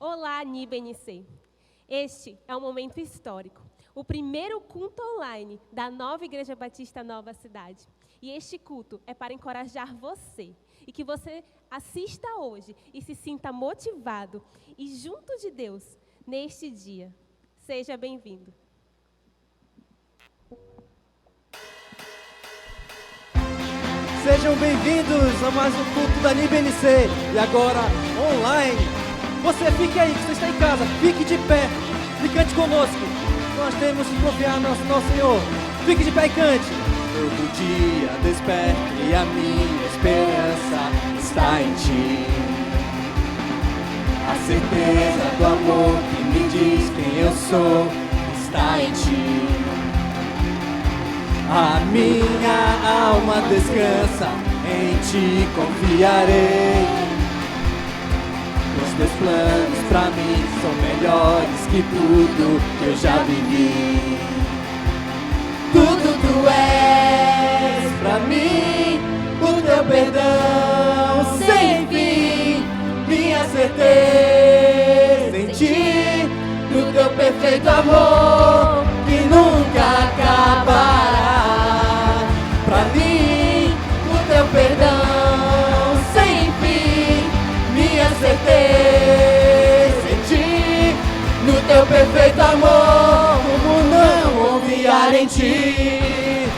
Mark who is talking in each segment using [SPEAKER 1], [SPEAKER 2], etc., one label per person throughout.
[SPEAKER 1] Olá, NIBNC. Este é um momento histórico, o primeiro culto online da Nova Igreja Batista Nova Cidade. E este culto é para encorajar você e que você assista hoje e se sinta motivado e junto de Deus neste dia. Seja bem-vindo.
[SPEAKER 2] Sejam bem-vindos a mais um culto da NIBNC. E agora, online. Você fique aí, você está em casa, fique de pé e cante conosco. Nós temos que confiar no nosso Senhor. Fique de pé e cante. Todo dia desperto e a minha esperança está em Ti. A certeza do amor que me diz quem eu sou está em Ti. A minha alma descansa, em Ti confiarei. Os Teus planos pra mim são melhores que tudo que eu já vivi. Tudo Tu és pra mim, o Teu perdão sem fim, minha certeza em Ti, no Teu perfeito amor que nunca acabará. Pra mim, o Teu perdão sem fim, minha certeza em Ti, no Teu perfeito amor, como não confiar em Ti?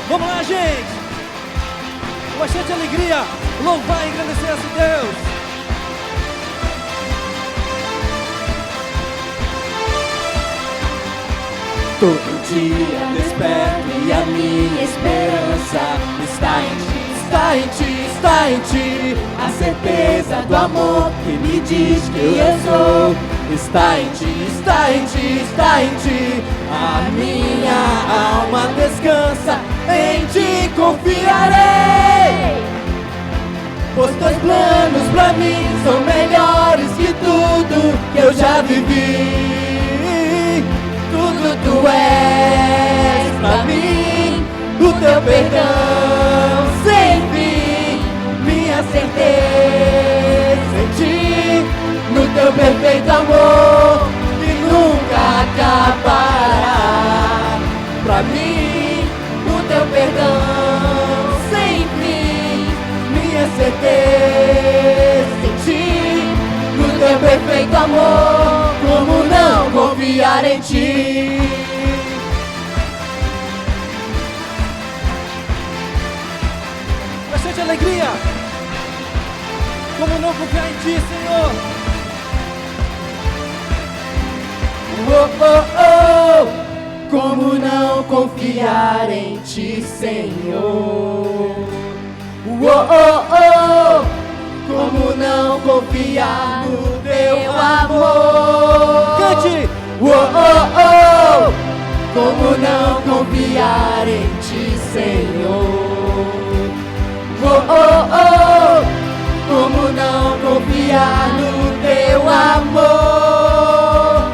[SPEAKER 2] Vamos lá, gente! Com bastante alegria, louvar e agradecer a esse Deus! Todo dia desperto e a minha esperança está em Ti, está em Ti, está em Ti. A certeza do amor que me diz quem eu sou está em Ti, está em Ti, está em Ti. A minha alma descansa, em Ti confiarei. Pois Teus planos pra mim são melhores que tudo que eu já vivi. Tudo Tu és pra mim, o Teu perdão sem fim, minha certeza em Ti, no Teu perfeito amor que nunca acabará. Pra mim, o Teu perdão sem fim, minha certeza em Ti, no Teu perfeito amor, como não confiar em Ti? Bastante alegria. Como não confiar em Ti, Senhor? Oh, oh, oh. Como não confiar em Ti, Senhor? Oh, oh, oh. Como não confiar no Teu amor? Cante! Oh, oh, oh. Como não confiar em Ti, Senhor? Oh, oh, oh. Como não confiar no Teu amor?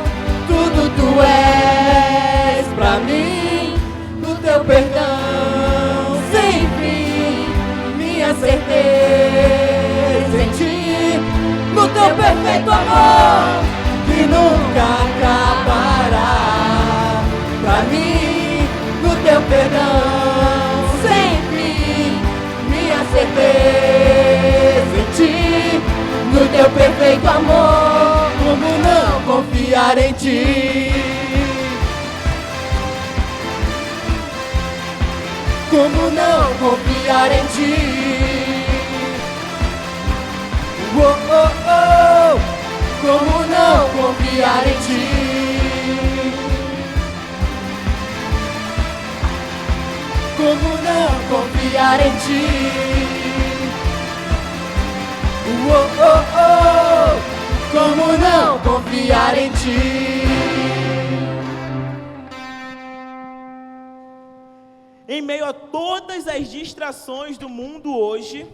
[SPEAKER 2] Tudo Tu és pra mim, no Teu perdão sem fim, minha certeza em Ti, no Teu perfeito amor que nunca acabará. Pra mim, no Teu perdão sem fim, minha certeza em Ti, no Teu perfeito amor, como não confiar em Ti? Como não confiar em Ti? Oh, oh, oh. Como não confiar em Ti? Como não confiar em Ti? Oh, oh, oh. Como não confiar em Ti?
[SPEAKER 3] Em meio a todas as distrações do mundo hoje,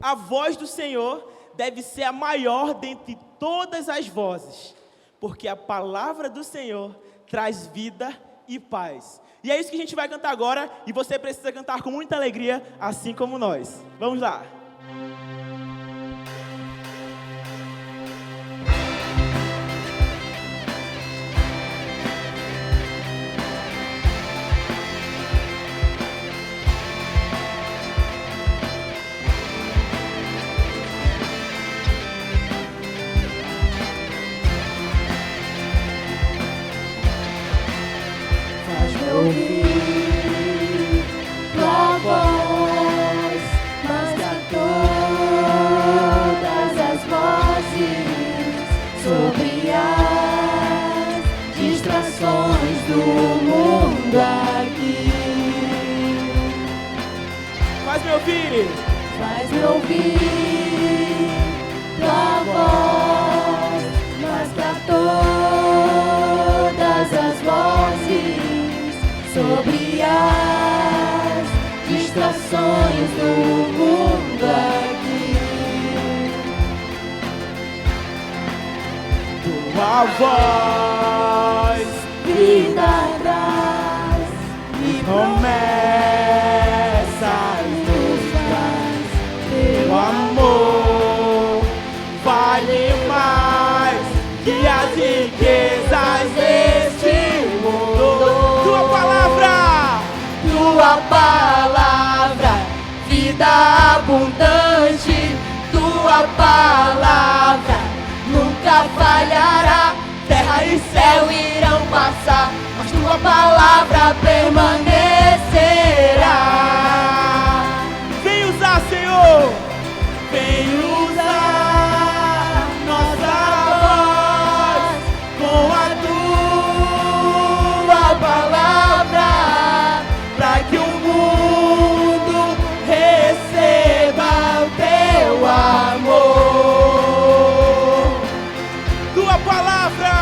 [SPEAKER 3] a voz do Senhor deve ser a maior dentre todas as vozes, porque a palavra do Senhor traz vida e paz. E é isso que a gente vai cantar agora, e você precisa cantar com muita alegria, assim como nós. Vamos lá!
[SPEAKER 2] sobre as distrações do mundo aqui.
[SPEAKER 3] Faz-me ouvir.
[SPEAKER 2] Faz-me ouvir tua voz, mais que a todas as vozes, sobre as distrações do mundo aqui.
[SPEAKER 3] Tua voz
[SPEAKER 2] Vida traz e
[SPEAKER 3] promessas
[SPEAKER 2] nos traz teu
[SPEAKER 3] o amor vale mais que as riquezas deste mundo. Tua palavra, vida abundante. Tua palavra nunca falhará. Terra e céu irão passar, mas tua palavra permanecerá. Vem usar, Senhor. Vem usar nossa voz com a tua palavra, para que o mundo receba o teu amor. Tua palavra,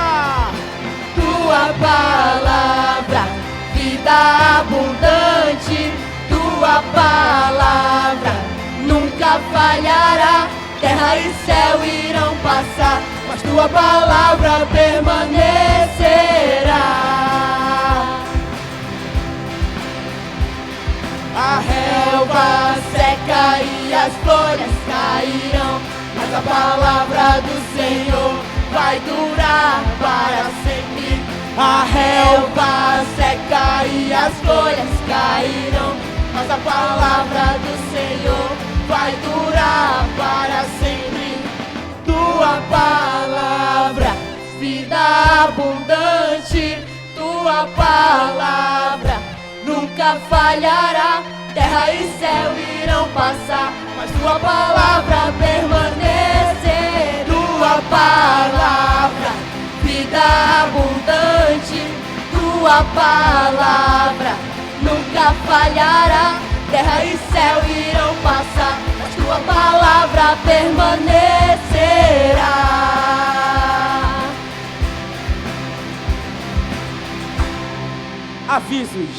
[SPEAKER 3] vida abundante. Tua palavra nunca falhará. Terra e céu irão passar, mas tua palavra permanecerá. A relva seca e as folhas cairão, mas a palavra do Senhor vai durar para sempre. A relva seca e as folhas cairão, mas a palavra do Senhor vai durar para sempre. Tua palavra, vida abundante. Tua palavra nunca falhará. Terra e céu irão passar, mas tua palavra permanecerá. Tua palavra, vida abundante. Tua palavra nunca falhará. Terra e céu irão passar, mas tua palavra permanecerá. Avisos.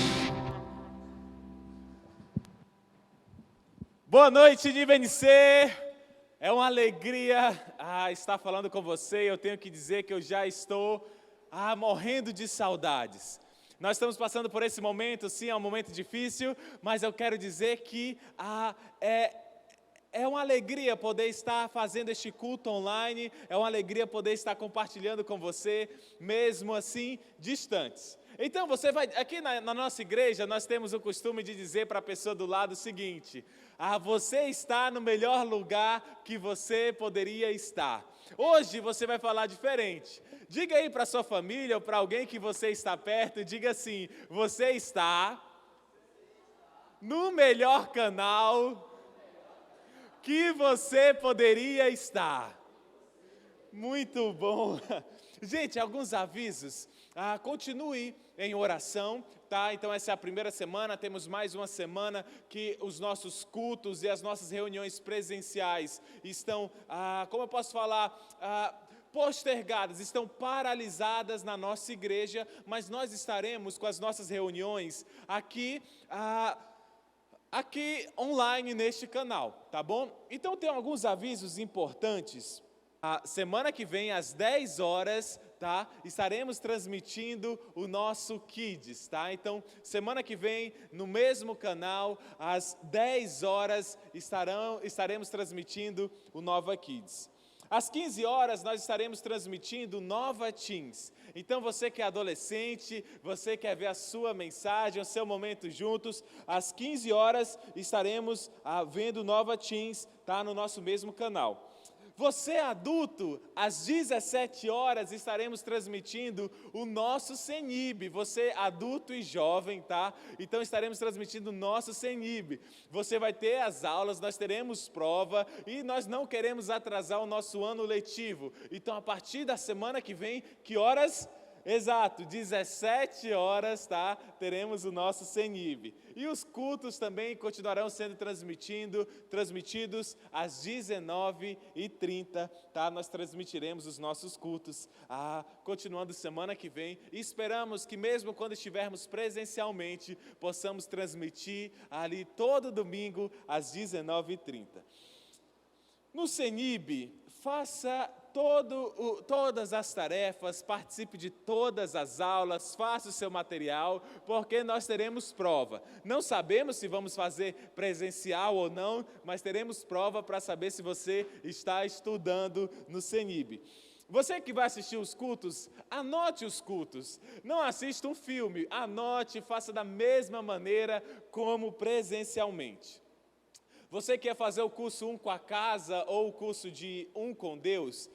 [SPEAKER 4] Boa noite, IBNC. É uma alegria estar falando com você. Eu tenho que dizer que eu já estou morrendo de saudades. Nós estamos passando por esse momento, sim, é um momento difícil, mas eu quero dizer que é uma alegria poder estar fazendo este culto online, é uma alegria poder estar compartilhando com você, mesmo assim, distantes. Então, você vai, aqui na nossa igreja, nós temos o costume de dizer para a pessoa do lado o seguinte: você está no melhor lugar que você poderia estar. Hoje você vai falar diferente. Diga aí para sua família ou para alguém que você está perto, diga assim: você está no melhor canal que você poderia estar. Muito bom. Gente, alguns avisos. Continue em oração, tá? Então essa é a primeira semana, temos mais uma semana que os nossos cultos e as nossas reuniões presenciais estão, como eu posso falar, postergadas, estão paralisadas na nossa igreja, mas nós estaremos com as nossas reuniões aqui online neste canal, tá bom? Então tem alguns avisos importantes. A semana que vem, às 10 horas, tá? Estaremos transmitindo o nosso Kids, tá? Então, semana que vem, no mesmo canal, às 10 horas, estaremos transmitindo o Nova Kids. Às 15 horas, nós estaremos transmitindo Nova Teens. Então, você que é adolescente, você quer ver a sua mensagem, o seu momento juntos, às 15 horas, estaremos vendo Nova Teens, tá? No nosso mesmo canal. Você adulto, às 17 horas estaremos transmitindo o nosso CENIB. Você adulto e jovem, tá? Então estaremos transmitindo o nosso CENIB. Você vai ter as aulas, nós teremos prova e nós não queremos atrasar o nosso ano letivo. Então a partir da semana que vem, que horas? Exato, 17 horas, tá? Teremos o nosso CENIB. E os cultos também continuarão sendo transmitidos às 19h30, tá? Nós transmitiremos os nossos cultos, continuando semana que vem. E esperamos que mesmo quando estivermos presencialmente, possamos transmitir ali todo domingo às 19h30. No CENIB, faça todas as tarefas, participe de todas as aulas, faça o seu material, porque nós teremos prova. Não sabemos se vamos fazer presencial ou não, mas teremos prova para saber se você está estudando no CENIB. Você que vai assistir os cultos, anote os cultos. Não assista um filme, anote e faça da mesma maneira como presencialmente. Você quer fazer o curso 1 com a casa ou o curso de 1 com Deus?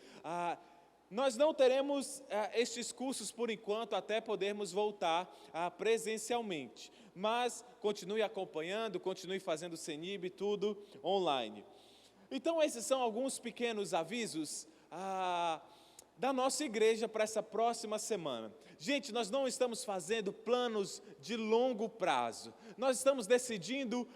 [SPEAKER 4] Nós não teremos estes cursos por enquanto até podermos voltar presencialmente. Mas continue acompanhando, continue fazendo o CENIB, tudo online. Então esses são alguns pequenos avisos da nossa igreja para essa próxima semana. Gente, nós não estamos fazendo planos de longo prazo. Nós estamos decidindo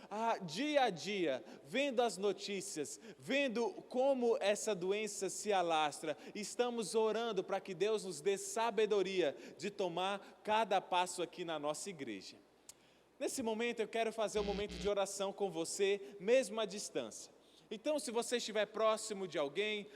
[SPEAKER 4] dia a dia, vendo as notícias, vendo como essa doença se alastra. Estamos orando para que Deus nos dê sabedoria de tomar cada passo aqui na nossa igreja. Nesse momento eu quero fazer um momento de oração com você, mesmo à distância. Então, se você estiver próximo de alguém,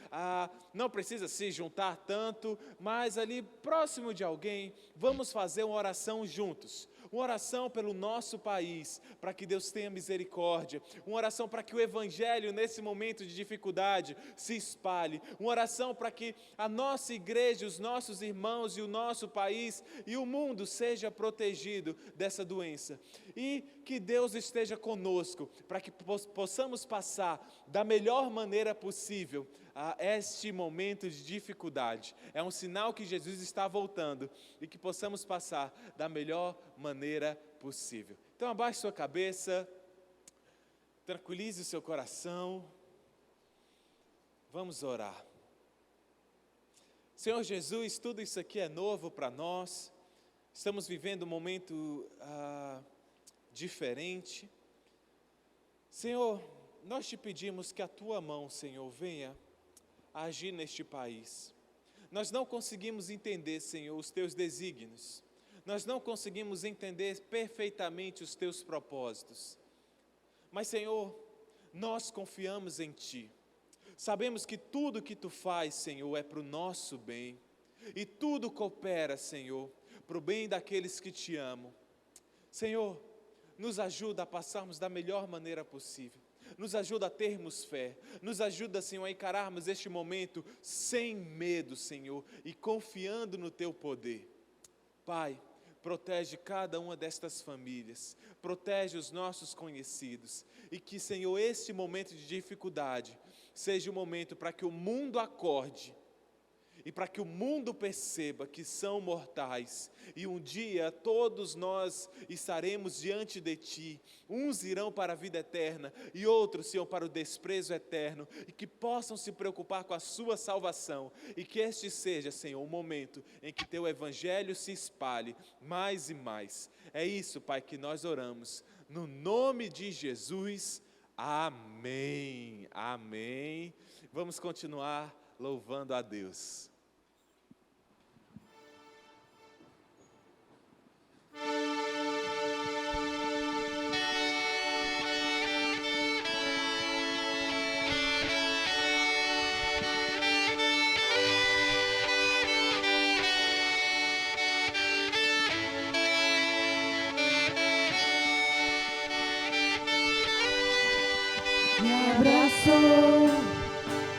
[SPEAKER 4] não precisa se juntar tanto, mas ali próximo de alguém, vamos fazer uma oração juntos. Uma oração pelo nosso país, para que Deus tenha misericórdia. Uma oração para que o Evangelho, nesse momento de dificuldade, se espalhe. Uma oração para que a nossa igreja, os nossos irmãos e o nosso país e o mundo seja protegido dessa doença. E que Deus esteja conosco, para que possamos passar da melhor maneira possível a este momento de dificuldade. É um sinal que Jesus está voltando e que possamos passar da melhor maneira possível. Então abaixe sua cabeça, tranquilize o seu coração, vamos orar. Senhor Jesus, tudo isso aqui é novo para nós, estamos vivendo um momento diferente. Senhor, nós te pedimos que a Tua mão, Senhor, venha agir neste país. Nós não conseguimos entender, Senhor, os Teus desígnios. Nós não conseguimos entender perfeitamente os Teus propósitos. Mas, Senhor, nós confiamos em Ti. Sabemos que tudo que Tu faz, Senhor, é para o nosso bem. E tudo coopera, Senhor, para o bem daqueles que Te amam. Senhor, nos ajuda a passarmos da melhor maneira possível. Nos ajuda a termos fé, nos ajuda, Senhor, a encararmos este momento sem medo, Senhor, e confiando no Teu poder. Pai, protege cada uma destas famílias, protege os nossos conhecidos, e que, Senhor, este momento de dificuldade seja um momento para que o mundo acorde, e para que o mundo perceba que são mortais, e um dia todos nós estaremos diante de Ti, uns irão para a vida eterna, e outros, Senhor, para o desprezo eterno, e que possam se preocupar com a sua salvação, e que este seja, Senhor, um momento em que Teu Evangelho se espalhe mais e mais. É isso, Pai, que nós oramos, no nome de Jesus, amém, amém. Vamos continuar louvando a Deus.
[SPEAKER 2] Me abraçou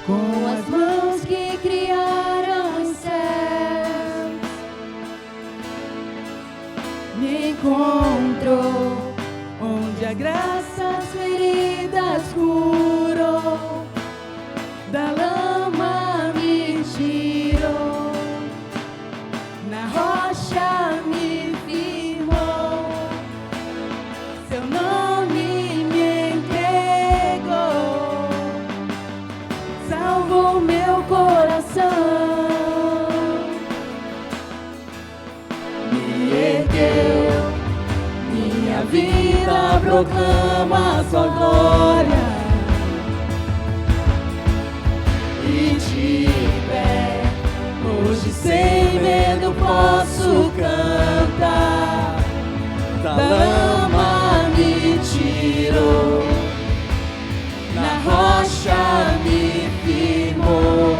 [SPEAKER 2] com as mãos que criaram proclama a sua glória. E de pé, hoje sem medo posso cantar. Da lama me tirou, na rocha me firmou.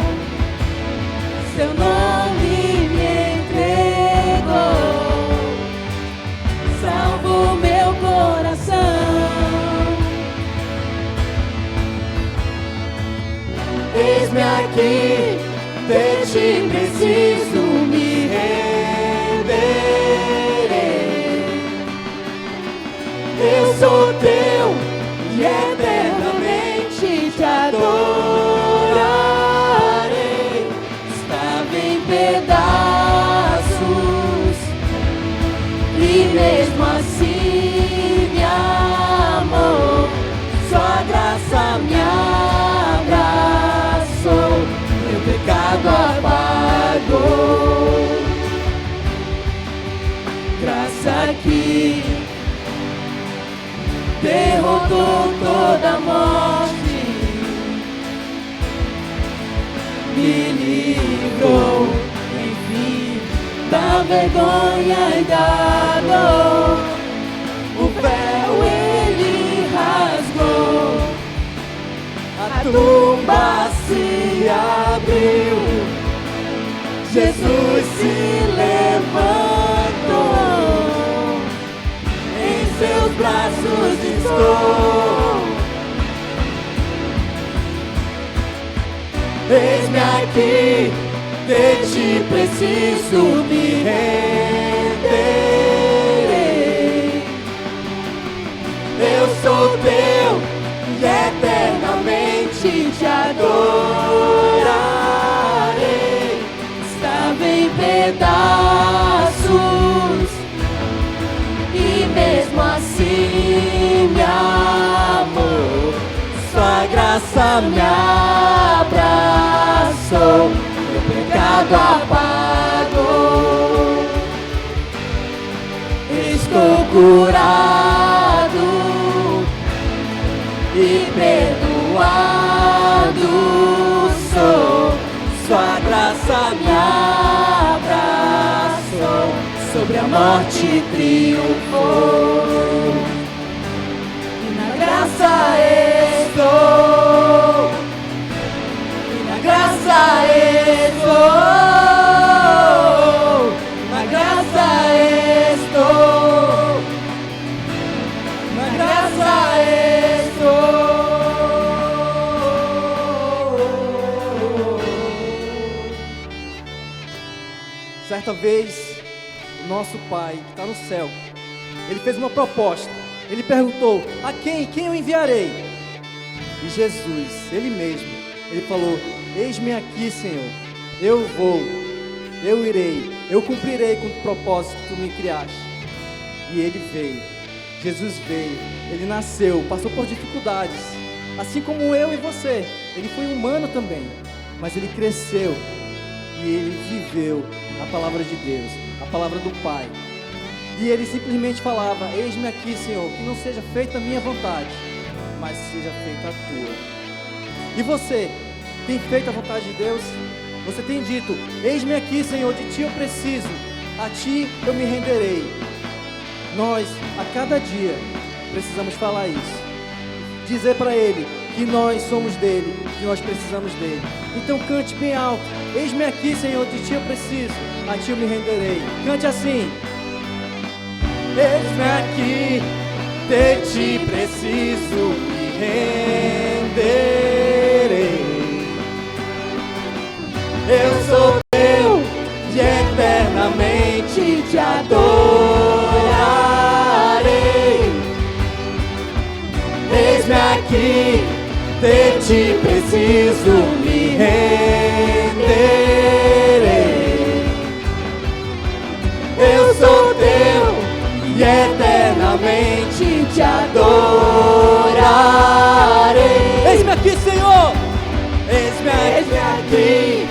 [SPEAKER 2] Seu nome me entregou, salvou meu coração. Eis-me aqui, de ti preciso me renderei. Eu sou teu e eternamente te adorarei. Estava em pedaços e mesmo assim me amou. Sua graça me abraçou, meu pecado apagou. Graça que derrotou toda a morte, me livrou, enfim, da vergonha e da dor. O véu ele rasgou, a tumba se abriu, Jesus se levantou, em seus braços estou. Eis-me aqui, de ti preciso me renderei. Eu sou teu e eternamente te adorarei. Estava em pedaços e mesmo assim me amou. Sua graça me abraçou, meu pecado apagou. Estou curado e perdoado sou. Sua graça me abraçou, sobre a morte triunfou. E na graça estou, e na graça estou, na graça estou, na graça estou. Certa vez, o nosso Pai, que está no céu, ele fez uma proposta. Ele perguntou: a quem eu enviarei? E Jesus, ele mesmo, ele falou: eis-me aqui, Senhor, eu vou, eu irei, eu cumprirei com o propósito que tu me criaste. E ele veio, Jesus veio, ele nasceu, passou por dificuldades, assim como eu e você. Ele foi humano também, mas ele cresceu e ele viveu a palavra de Deus, a palavra do Pai. E ele simplesmente falava: eis-me aqui, Senhor, que não seja feita a minha vontade, mas seja feita a tua. E você, tem feito a vontade de Deus? Você tem dito: eis-me aqui, Senhor, de ti eu preciso, a ti eu me renderei. Nós, a cada dia, precisamos falar isso, dizer para Ele que nós somos dele, que nós precisamos dele. Então cante bem alto: eis-me aqui, Senhor, de ti eu preciso, a ti eu me renderei. Cante assim: eis-me aqui, de ti preciso, me renderei. Eu sou teu e eternamente te adorarei. Eis-me aqui, de ti preciso, me renderei. Eu sou teu e eternamente te adorarei. Eis-me aqui, Senhor, eis-me aqui,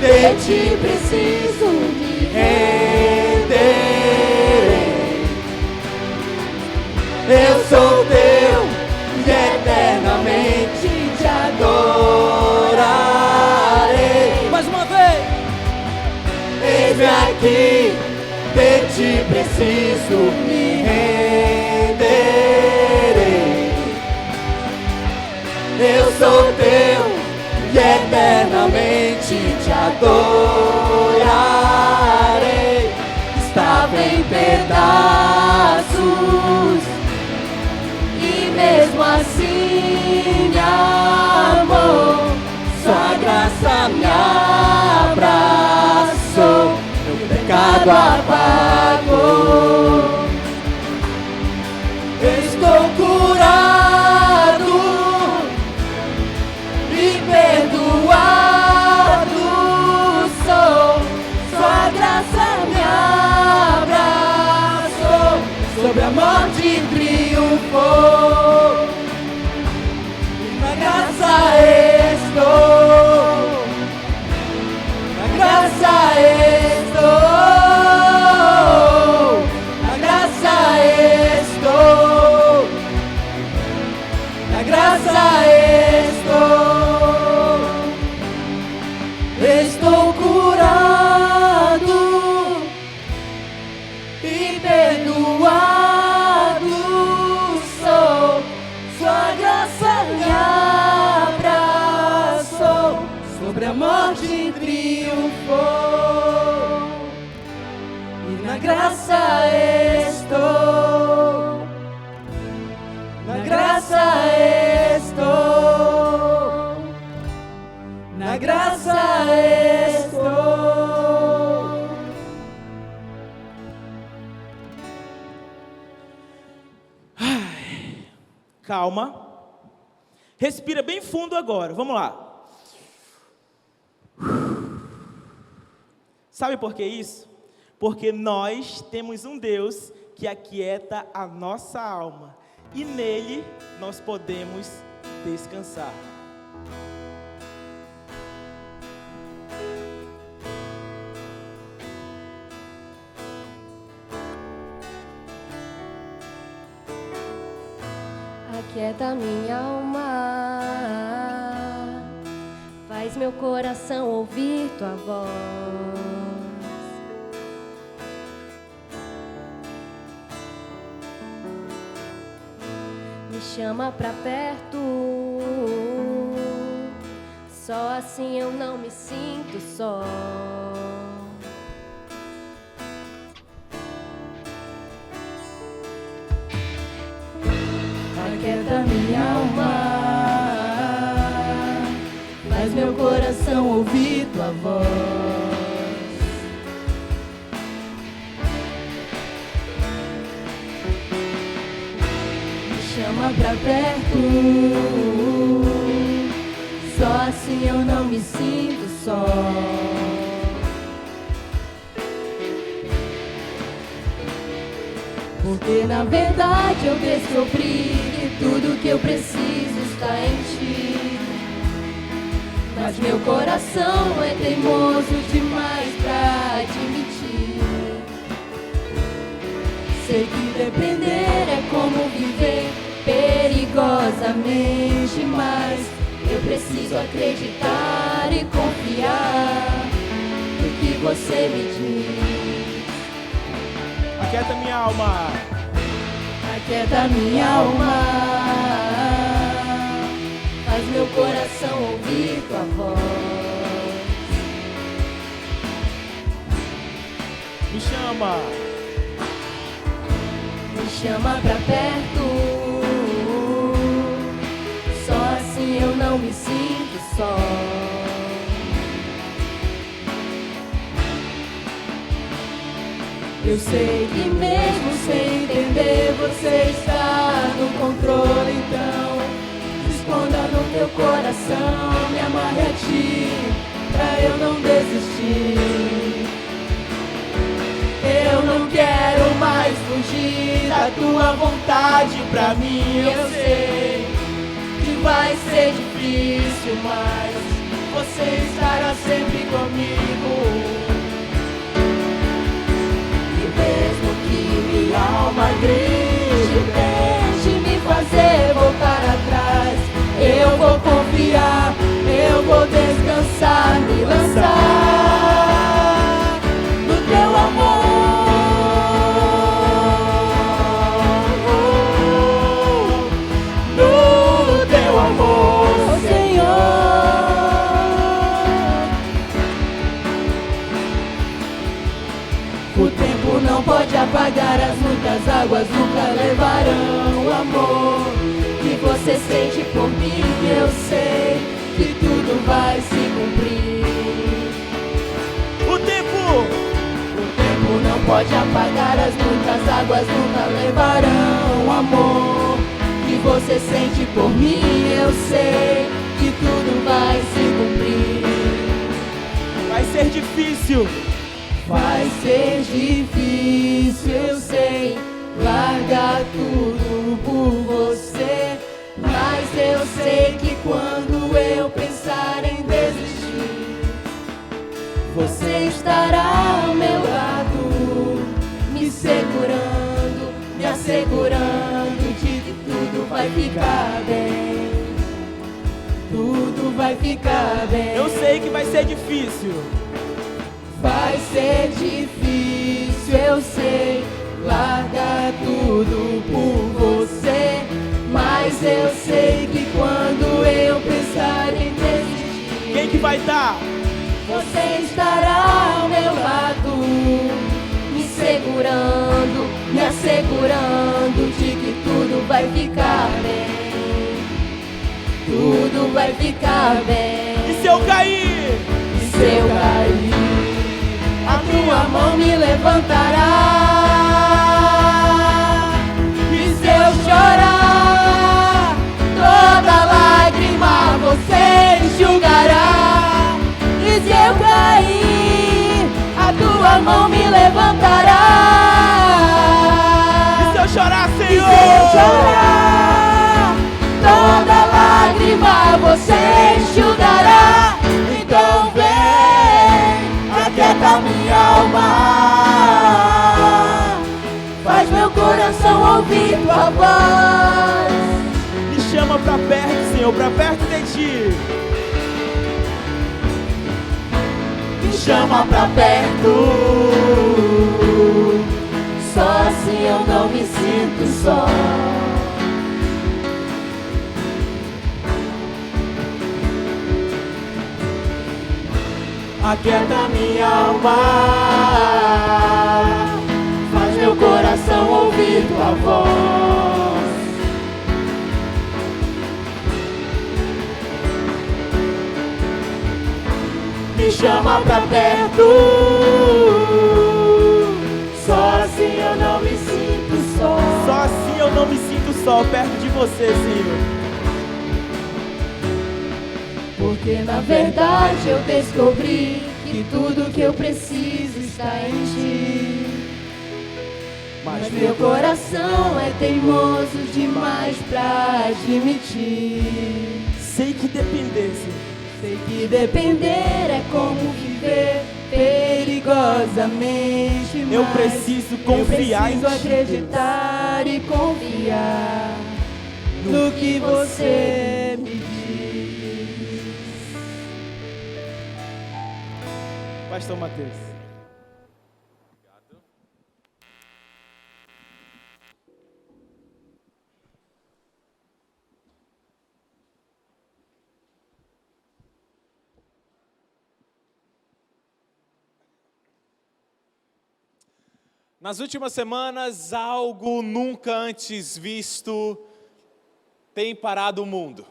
[SPEAKER 2] de ti preciso, me renderei. Eu sou teu e eternamente te adorarei. Mais uma vez. Eis-me aqui, de ti preciso me renderei. Eu sou teu e eternamente te adorarei. Estava em pedaços e mesmo assim me amou. Sua graça me abraçou, meu pecado apagou. Estou curado e perdoado sou. Sua graça me abraçou, sobre a morte triunfou. E na graça estou, na graça estou, na graça estou, na graça estou. Estou curado e perdoado sou. Sua graça me abraçou, sobre a morte triunfou. E na graça estou, na graça estou, na graça estou.
[SPEAKER 3] Calma. Respira bem fundo agora. Vamos lá. Sabe por que isso? Porque nós temos um Deus que aquieta a nossa alma. E nele nós podemos descansar.
[SPEAKER 5] Aquieta minha alma, faz meu coração ouvir tua voz. Me chama pra perto, só assim eu não me sinto só.
[SPEAKER 2] Aquieta minha alma, faz meu coração ouvir tua voz. Me chama pra perto, só assim eu não me sinto só. Porque na verdade eu descobri que tudo que eu preciso está em ti. Mas meu coração é teimoso demais pra admitir. Sei que depender é como viver perigosamente, mas eu preciso acreditar e confiar no que você me diz.
[SPEAKER 3] Aquieta minha alma.
[SPEAKER 2] Aquieta minha alma, faz meu coração ouvir tua voz.
[SPEAKER 3] Me chama.
[SPEAKER 2] Me chama pra perto, só assim eu não me sinto só. Eu sei que mesmo sem entender você está no controle, então se esconda no teu coração, me amarre a ti, pra eu não desistir. Eu não quero mais fugir da tua vontade pra mim. Eu sei que vai ser difícil, mas você estará sempre comigo. Mesmo que minha alma grite, O tempo não pode apagar, as muitas águas nunca levarão o amor que você sente por mim. Eu sei que tudo vai se cumprir.
[SPEAKER 3] O tempo
[SPEAKER 2] Não pode apagar, as muitas águas nunca levarão o amor que você sente por mim. Eu sei que tudo vai se cumprir.
[SPEAKER 3] vai ser difícil.
[SPEAKER 2] Vai ser difícil, eu sei, largar tudo por você. Mas eu sei que quando eu pensar em desistir, você estará ao meu lado, me segurando, me assegurando de que tudo vai ficar bem. Tudo vai ficar bem.
[SPEAKER 3] Eu sei que vai ser difícil.
[SPEAKER 2] Vai ser difícil, eu sei, largar tudo por você. Mas eu sei que quando eu pensar em desistir,
[SPEAKER 3] Quem que vai estar?
[SPEAKER 2] você estará ao meu lado, me segurando, me assegurando de que tudo vai ficar bem. Tudo vai ficar bem.
[SPEAKER 3] E se eu cair?
[SPEAKER 2] E se eu cair, a tua mão me levantará. E se eu chorar, toda lágrima você enxugará. E se eu cair, a tua mão me levantará.
[SPEAKER 3] E se eu chorar,
[SPEAKER 2] E
[SPEAKER 3] Senhor?
[SPEAKER 2] se eu chorar, toda lágrima você enxugará. Então vem, aquieta minha alma, faz meu coração ouvir tua voz.
[SPEAKER 3] Me chama pra perto, Senhor, pra perto de ti.
[SPEAKER 2] Me chama pra perto, só assim eu não me sinto só. Aquieta minha alma, faz meu coração ouvir tua voz. Me chama pra perto, só assim eu não me sinto só.
[SPEAKER 3] Só assim eu não me sinto só perto de você, Senhor.
[SPEAKER 2] Porque na verdade eu descobri que tudo que eu preciso está em ti. Mas meu coração é teimoso demais pra admitir.
[SPEAKER 3] Sei que depender, Senhor.
[SPEAKER 2] Sei que depender é como viver perigosamente.
[SPEAKER 3] Eu
[SPEAKER 2] mas
[SPEAKER 3] preciso confiar
[SPEAKER 2] eu
[SPEAKER 3] em
[SPEAKER 2] preciso
[SPEAKER 3] ti,
[SPEAKER 2] acreditar e confiar no que você me diz.
[SPEAKER 3] Pastor Mateus.
[SPEAKER 4] Nas últimas semanas, algo nunca antes visto tem parado o mundo.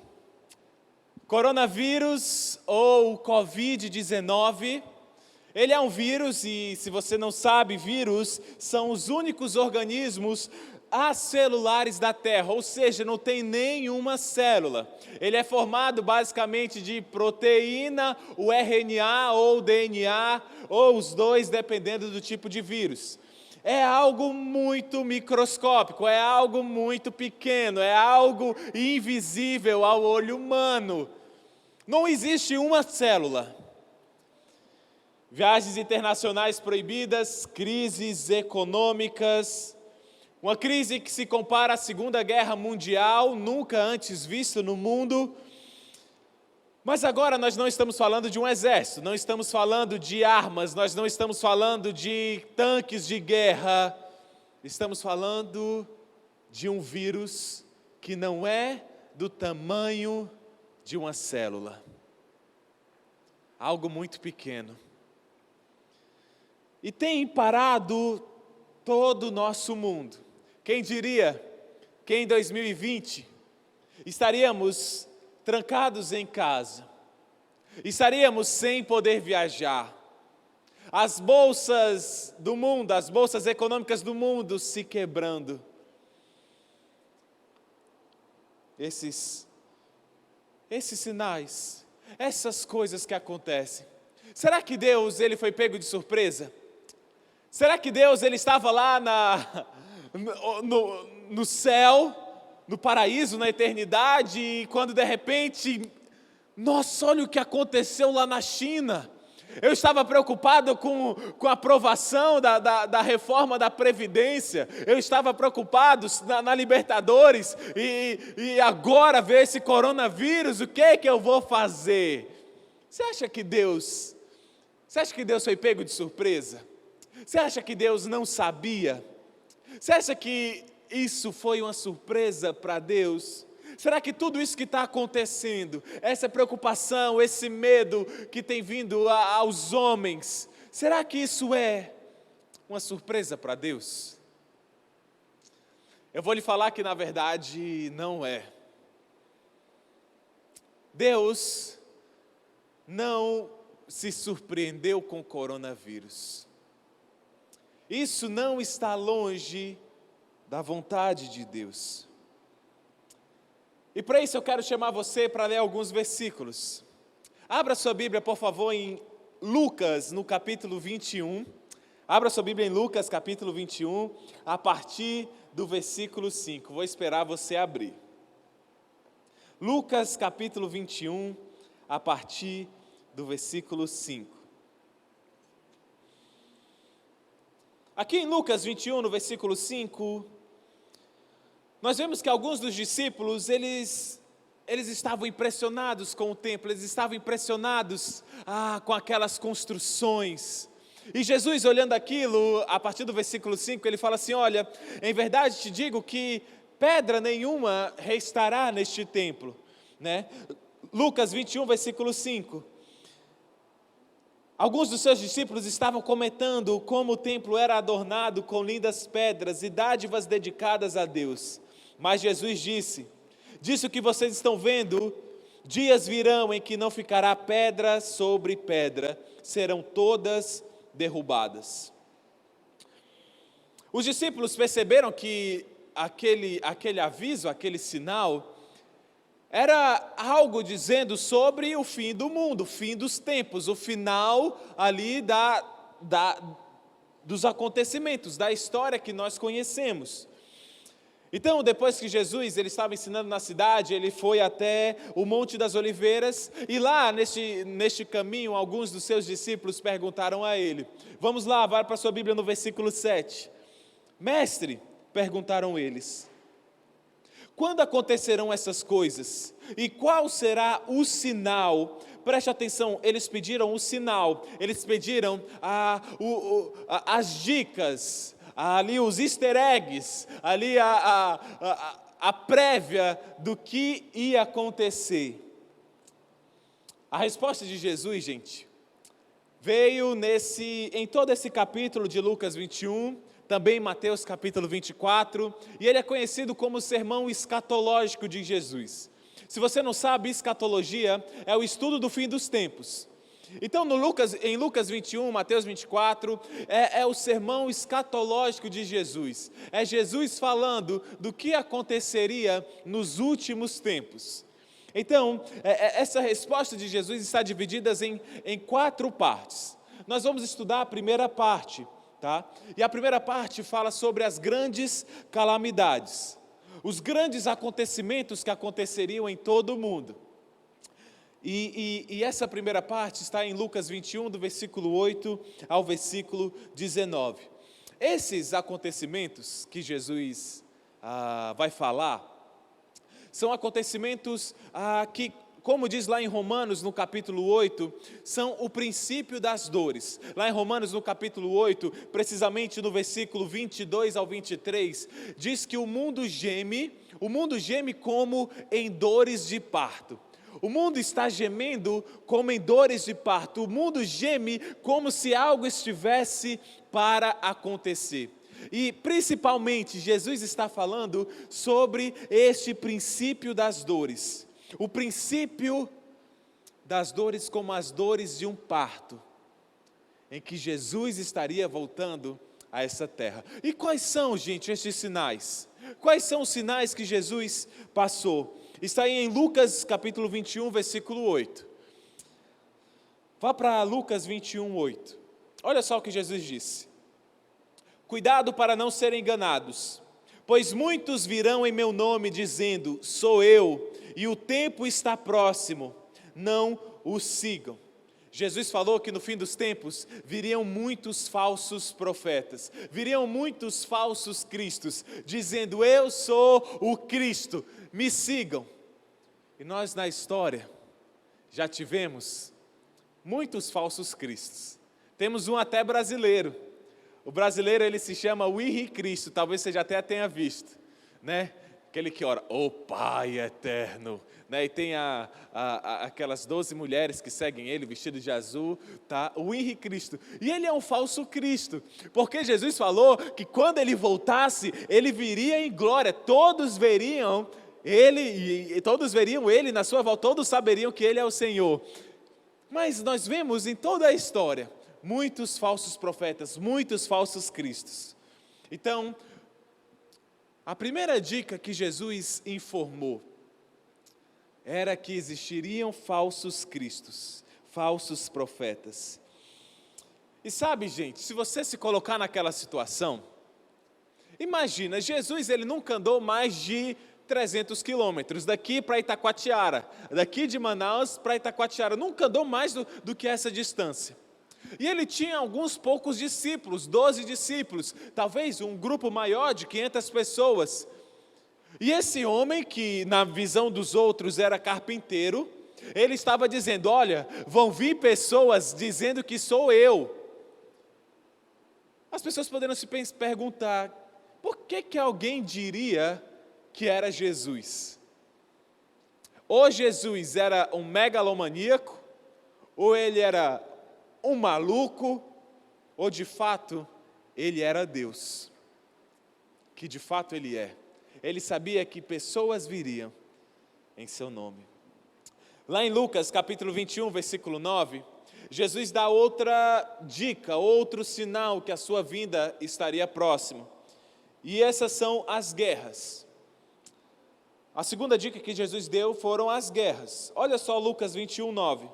[SPEAKER 4] Coronavírus ou Covid-19, ele é um vírus e, se você não sabe, vírus são os únicos organismos acelulares da Terra, ou seja, não tem nenhuma célula. Ele é formado basicamente de proteína, o RNA ou DNA, ou os dois, dependendo do tipo de vírus. É algo muito microscópico, é algo muito pequeno, é algo invisível ao olho humano. Não existe uma célula. Viagens internacionais proibidas, crises econômicas, uma crise que se compara à Segunda Guerra Mundial, nunca antes visto no mundo. Mas agora nós não estamos falando de um exército, não estamos falando de armas, nós não estamos falando de tanques de guerra. Estamos falando de um vírus que não é do tamanho de uma célula. Algo muito pequeno. e tem parado todo o nosso mundo. Quem diria que em 2020 estaríamos trancados em casa, estaríamos sem poder viajar, as bolsas do mundo, as bolsas econômicas do mundo se quebrando. Esses sinais, essas coisas que acontecem. Será que Deus, ele foi pego de surpresa? Será que Deus, ele estava lá no céu, no paraíso, na eternidade, e quando de repente, nossa, olha o que aconteceu lá na China. Eu estava preocupado com a aprovação da reforma da Previdência, eu estava preocupado na Libertadores, e agora ver esse coronavírus, o que é que eu vou fazer? Você acha que Deus foi pego de surpresa? Você acha que Deus não sabia? Você acha que isso foi uma surpresa para Deus? Será que tudo isso que está acontecendo, essa preocupação, esse medo que tem vindo aos homens, será que isso é uma surpresa para Deus? Eu vou lhe falar que na verdade não é. Deus não se surpreendeu com o coronavírus. Isso não está longe da vontade de Deus. E para isso eu quero chamar você para ler alguns versículos. Abra sua Bíblia, por favor, em Lucas, no capítulo 21. Abra sua Bíblia em Lucas, capítulo 21, a partir do versículo 5. Vou esperar você abrir. Lucas, capítulo 21, a partir do versículo 5. Aqui em Lucas 21, no versículo 5, nós vemos que alguns dos discípulos, eles estavam impressionados com o templo, eles estavam impressionados com aquelas construções. E Jesus, olhando aquilo, a partir do versículo 5, ele fala assim: olha, em verdade te digo que pedra nenhuma restará neste templo, né? Lucas 21, versículo 5. Alguns dos seus discípulos estavam comentando como o templo era adornado com lindas pedras e dádivas dedicadas a Deus. Mas Jesus disse: disso que vocês estão vendo, dias virão em que não ficará pedra sobre pedra, serão todas derrubadas. Os discípulos perceberam que aquele aviso, aquele sinal, era algo dizendo sobre o fim do mundo, o fim dos tempos, o final ali dos acontecimentos, da história que nós conhecemos. Então, depois que Jesus ele estava ensinando na cidade, ele foi até o Monte das Oliveiras, e lá neste caminho, alguns dos seus discípulos perguntaram a ele. Vamos lá, vai para a sua Bíblia no versículo 7. Mestre, perguntaram eles, quando acontecerão essas coisas? E qual será o sinal? Preste atenção, eles pediram o sinal, eles pediram as dicas, ali os easter eggs, ali a prévia do que ia acontecer. A resposta de Jesus, gente, veio em todo esse capítulo de Lucas 21, também em Mateus capítulo 24, e ele é conhecido como o sermão escatológico de Jesus. Se você não sabe, escatologia é o estudo do fim dos tempos. Então, em Lucas 21, Mateus 24, é o sermão escatológico de Jesus. É Jesus falando do que aconteceria nos últimos tempos. Então, essa resposta de Jesus está dividida em 4 partes. Nós vamos estudar a primeira parte, tá? E a primeira parte fala sobre as grandes calamidades, os grandes acontecimentos que aconteceriam em todo o mundo. E essa primeira parte está em Lucas 21, do versículo 8 ao versículo 19. Esses acontecimentos que Jesus vai falar, são acontecimentos que, como diz lá em Romanos, no capítulo 8, são o princípio das dores. Lá em Romanos, no capítulo 8, precisamente no versículo 22 ao 23, diz que o mundo geme como em dores de parto. O mundo está gemendo como em dores de parto. O mundo geme como se algo estivesse para acontecer. E principalmente Jesus está falando sobre este princípio das dores. O princípio das dores como as dores de um parto, em que Jesus estaria voltando a essa terra. E quais são, gente, estes sinais? Quais são os sinais que Jesus passou? Está aí em Lucas capítulo 21, versículo 8. Vá para Lucas 21, 8. Olha só o que Jesus disse. Cuidado para não serem enganados, pois muitos virão em meu nome dizendo, sou eu, e o tempo está próximo, não os sigam. Jesus falou que no fim dos tempos viriam muitos falsos profetas, viriam muitos falsos cristos, dizendo, eu sou o Cristo, me sigam. E nós na história já tivemos muitos falsos cristos, temos um até brasileiro. O brasileiro, ele se chama o Henri Cristo, talvez você já até tenha visto, né? Aquele que ora, ó Pai eterno, né? E tem aquelas 12 mulheres que seguem ele, vestidos de azul, tá? O Henri Cristo. E ele é um falso Cristo, porque Jesus falou que quando ele voltasse, ele viria em glória, todos veriam ele, e todos veriam ele na sua volta, todos saberiam que ele é o Senhor. Mas nós vemos em toda a história, muitos falsos profetas, muitos falsos cristos. Então, a primeira dica que Jesus informou era que existiriam falsos cristos, falsos profetas. E sabe, gente, se você se colocar naquela situação, imagina, Jesus ele nunca andou mais de 300 quilômetros, daqui para Itacoatiara, daqui de Manaus para Itacoatiara, nunca andou mais do que essa distância. E ele tinha alguns poucos discípulos, 12 discípulos, talvez um grupo maior de 500 pessoas. E esse homem, que na visão dos outros era carpinteiro, ele estava dizendo, olha, vão vir pessoas dizendo que sou eu. As pessoas poderiam se perguntar, por que alguém diria que era Jesus? Ou Jesus era um megalomaníaco, ou ele era um maluco, ou de fato ele era Deus, que de fato ele é. Ele sabia que pessoas viriam em seu nome. Lá em Lucas capítulo 21, versículo 9, Jesus dá outra dica, outro sinal que a sua vinda estaria próxima. E essas são as guerras. A segunda dica que Jesus deu foram as guerras. Olha só Lucas 21, 9.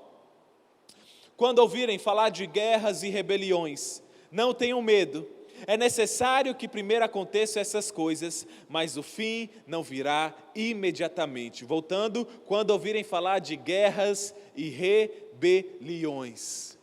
[SPEAKER 4] Quando ouvirem falar de guerras e rebeliões, não tenham medo. É necessário que primeiro aconteçam essas coisas, mas o fim não virá imediatamente. Voltando, quando ouvirem falar de guerras e rebeliões.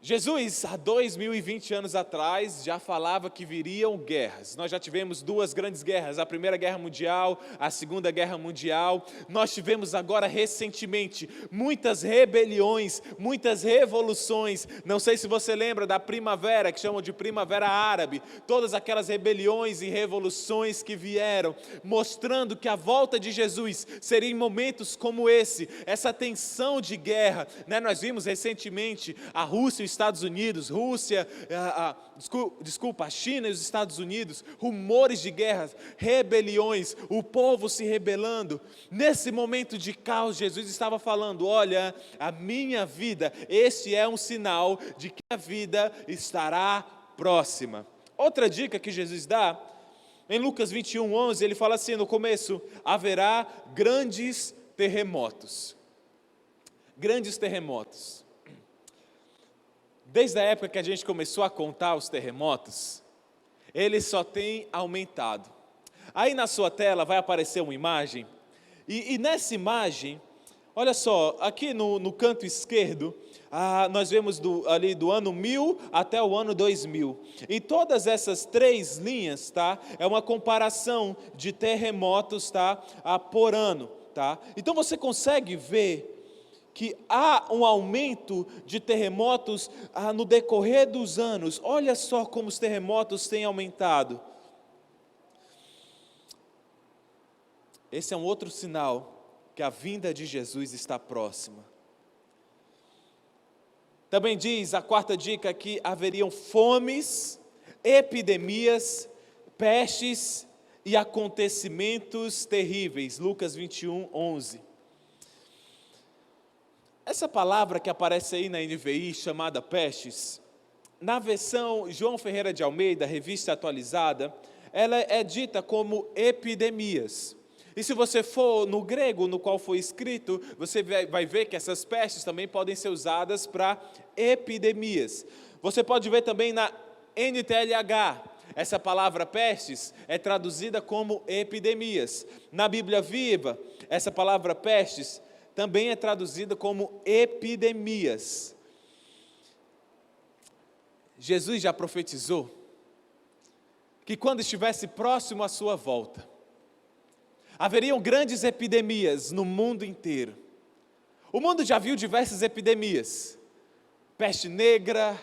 [SPEAKER 4] Jesus, há 2020 anos atrás, já falava que viriam guerras. Nós já tivemos 2 grandes guerras, a Primeira Guerra Mundial, a Segunda Guerra Mundial. Nós tivemos agora, recentemente, muitas rebeliões, muitas revoluções. Não sei se você lembra da Primavera, que chamam de Primavera Árabe. Todas aquelas rebeliões e revoluções que vieram, mostrando que a volta de Jesus seria em momentos como esse, essa tensão de guerra, né? Nós vimos recentemente a Rússia e Estados Unidos, a China e os Estados Unidos, rumores de guerra, rebeliões, o povo se rebelando. Nesse momento de caos, Jesus estava falando, olha, a minha vida, este é um sinal de que a vida estará próxima. Outra dica que Jesus dá, em Lucas 21, 11, ele fala assim no começo, haverá grandes terremotos. Grandes terremotos. Desde a época que a gente começou a contar os terremotos, eles só têm aumentado. Aí na sua tela vai aparecer uma imagem, e nessa imagem, olha só, aqui no canto esquerdo, nós vemos ali do ano 1000 até o ano 2000. E todas essas 3 linhas, tá? É uma comparação de terremotos, tá? Por ano, tá? Então você consegue ver que há um aumento de terremotos no decorrer dos anos. Olha só como os terremotos têm aumentado. Esse é um outro sinal que a vinda de Jesus está próxima. Também diz a quarta dica que haveriam fomes, epidemias, pestes e acontecimentos terríveis. Lucas 21, 11. Essa palavra que aparece aí na NVI, chamada pestes, na versão João Ferreira de Almeida, revista atualizada, ela é dita como epidemias. E se você for no grego, no qual foi escrito, você vai ver que essas pestes também podem ser usadas para epidemias. Você pode ver também na NTLH, essa palavra pestes é traduzida como epidemias. Na Bíblia Viva, essa palavra pestes também é traduzida como epidemias. Jesus já profetizou que quando estivesse próximo à sua volta, haveriam grandes epidemias no mundo inteiro. O mundo já viu diversas epidemias, peste negra,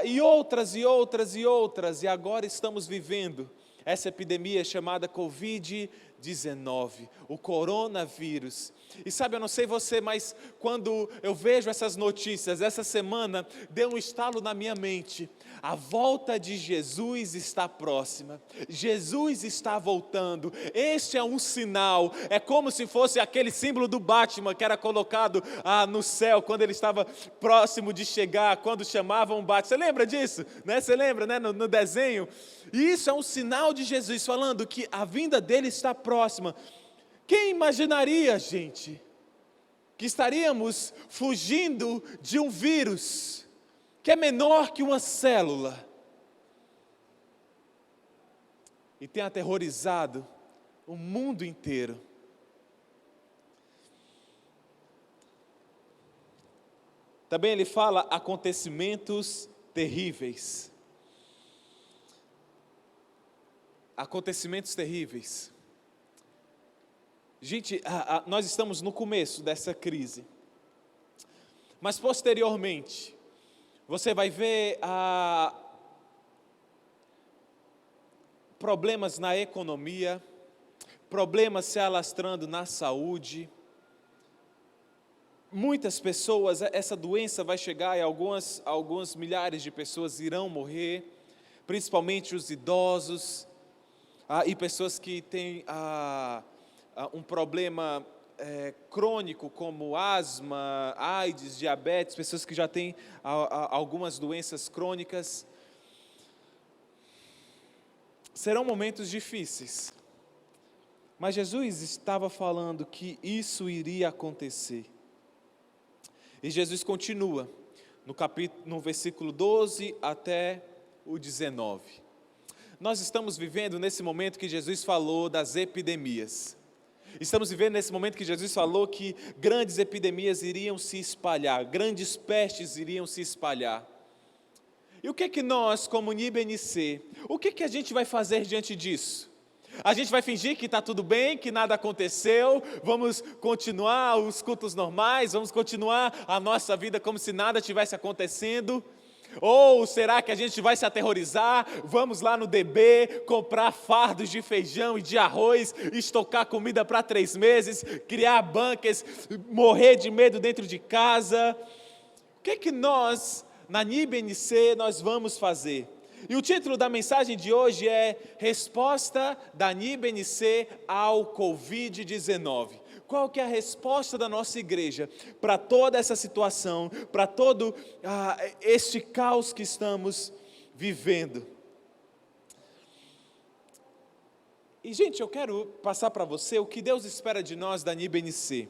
[SPEAKER 4] e outras, e agora estamos vivendo essa epidemia chamada Covid-19, o coronavírus. E sabe, eu não sei você, mas quando eu vejo essas notícias, essa semana deu um estalo na minha mente. A volta de Jesus está próxima, Jesus está voltando, este é um sinal, é como se fosse aquele símbolo do Batman que era colocado no céu, quando ele estava próximo de chegar, quando chamavam o Batman, você lembra disso? Você lembra, no desenho? E isso é um sinal de Jesus, falando que a vinda dele está próxima. Quem imaginaria, gente, que estaríamos fugindo de um vírus que é menor que uma célula e tem aterrorizado o mundo inteiro? Também ele fala acontecimentos terríveis. Acontecimentos terríveis. Gente, nós estamos no começo dessa crise, mas posteriormente, você vai ver problemas na economia, problemas se alastrando na saúde. Muitas pessoas, essa doença vai chegar e alguns milhares de pessoas irão morrer, principalmente os idosos, e pessoas que têm um problema crônico como asma, AIDS, diabetes, pessoas que já têm algumas doenças crônicas. Serão momentos difíceis, mas Jesus estava falando que isso iria acontecer. E Jesus continua no versículo 12 até o 19. Nós estamos vivendo nesse momento que Jesus falou das epidemias. Estamos vivendo nesse momento que Jesus falou que grandes epidemias iriam se espalhar, grandes pestes iriam se espalhar. E o que é que nós, como NIBNC, o que é que a gente vai fazer diante disso? A gente vai fingir que está tudo bem, que nada aconteceu, vamos continuar os cultos normais, vamos continuar a nossa vida como se nada tivesse acontecendo? Ou será que a gente vai se aterrorizar? Vamos lá no DB, comprar fardos de feijão e de arroz, estocar comida para 3 meses, criar bunkers, morrer de medo dentro de casa? O que é que nós, na NIBNC, nós vamos fazer? E o título da mensagem de hoje é Resposta da NIBNC ao Covid-19. Qual que é a resposta da nossa igreja para toda essa situação, para todo este caos que estamos vivendo? E, gente, eu quero passar para você o que Deus espera de nós da NIBNC.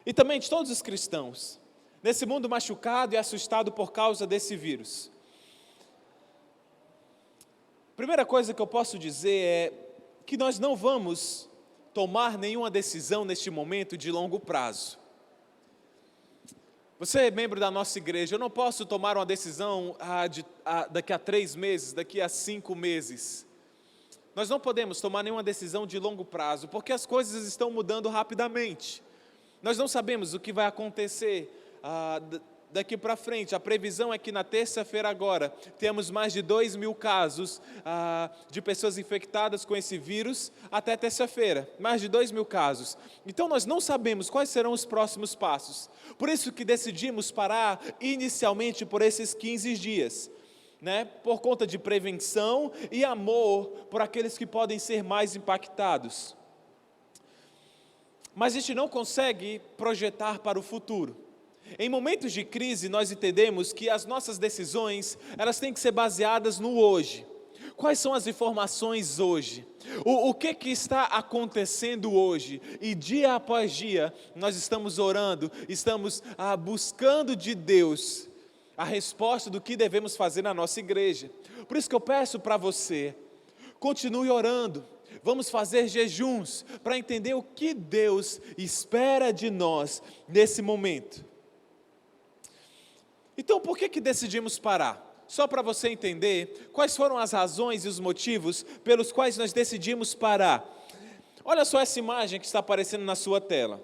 [SPEAKER 4] E também de todos os cristãos, nesse mundo machucado e assustado por causa desse vírus. Primeira coisa que eu posso dizer é que nós não vamos tomar nenhuma decisão neste momento de longo prazo. Você é membro da nossa igreja, eu não posso tomar uma decisão daqui a 3 meses, daqui a 5 meses. Nós não podemos tomar nenhuma decisão de longo prazo, porque as coisas estão mudando rapidamente. Nós não sabemos o que vai acontecer daqui para frente. A previsão é que na terça-feira agora, temos mais de 2.000 casos de pessoas infectadas com esse vírus até terça-feira. Mais de 2.000 casos. Então nós não sabemos quais serão os próximos passos. Por isso que decidimos parar inicialmente por esses 15 dias. Por conta de prevenção e amor por aqueles que podem ser mais impactados. Mas a gente não consegue projetar para o futuro. Em momentos de crise, nós entendemos que as nossas decisões, elas têm que ser baseadas no hoje. Quais são as informações hoje? O que está acontecendo hoje? E dia após dia, nós estamos orando, estamos buscando de Deus a resposta do que devemos fazer na nossa igreja. Por isso que eu peço para você, continue orando. Vamos fazer jejuns para entender o que Deus espera de nós nesse momento. Então, por que decidimos parar? Só para você entender quais foram as razões e os motivos pelos quais nós decidimos parar. Olha só essa imagem que está aparecendo na sua tela.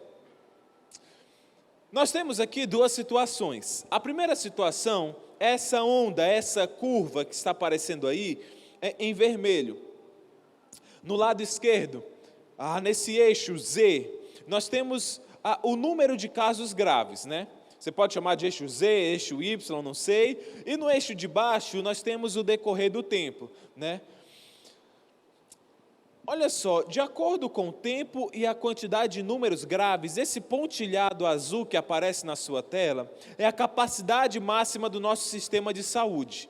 [SPEAKER 4] Nós temos aqui duas situações. A primeira situação é essa onda, essa curva que está aparecendo aí, em vermelho. No lado esquerdo, nesse eixo Z, nós temos o número de casos graves, Você pode chamar de eixo Z, eixo Y, não sei. E no eixo de baixo, nós temos o decorrer do tempo, Olha só, de acordo com o tempo e a quantidade de números graves, esse pontilhado azul que aparece na sua tela é a capacidade máxima do nosso sistema de saúde.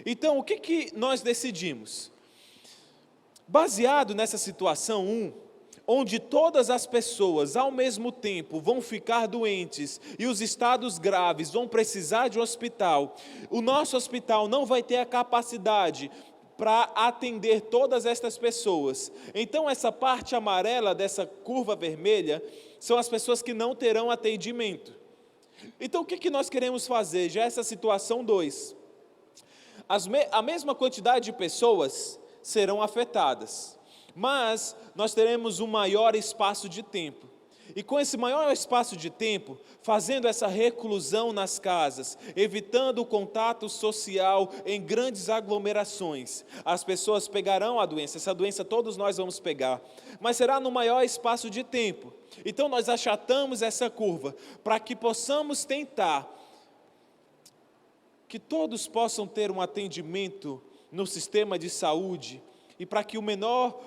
[SPEAKER 4] Então, o que nós decidimos? Baseado nessa situação 1, onde todas as pessoas ao mesmo tempo vão ficar doentes e os estados graves vão precisar de um hospital, o nosso hospital não vai ter a capacidade para atender todas estas pessoas. Então essa parte amarela dessa curva vermelha são as pessoas que não terão atendimento. Então o que nós queremos fazer? Já essa situação 2. A mesma quantidade de pessoas serão afetadas, mas nós teremos um maior espaço de tempo. E com esse maior espaço de tempo, fazendo essa reclusão nas casas, evitando o contato social em grandes aglomerações, as pessoas pegarão a doença, essa doença todos nós vamos pegar, mas será no maior espaço de tempo. Então nós achatamos essa curva, para que possamos tentar que todos possam ter um atendimento no sistema de saúde, e para que o menor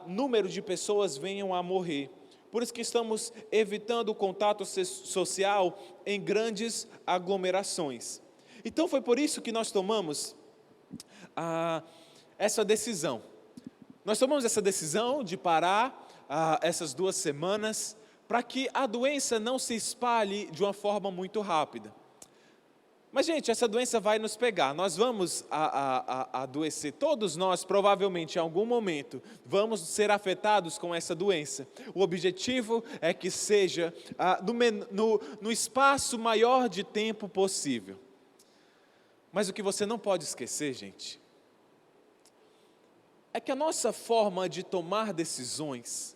[SPEAKER 4] número de pessoas venham a morrer. Por isso que estamos evitando o contato social em grandes aglomerações. Então foi por isso que nós tomamos essa decisão. Nós tomamos essa decisão de parar essas 2 semanas, para que a doença não se espalhe de uma forma muito rápida. Mas, gente, essa doença vai nos pegar, nós vamos adoecer, todos nós, provavelmente, em algum momento, vamos ser afetados com essa doença. O objetivo é que seja no espaço maior de tempo possível. Mas o que você não pode esquecer, gente, é que a nossa forma de tomar decisões,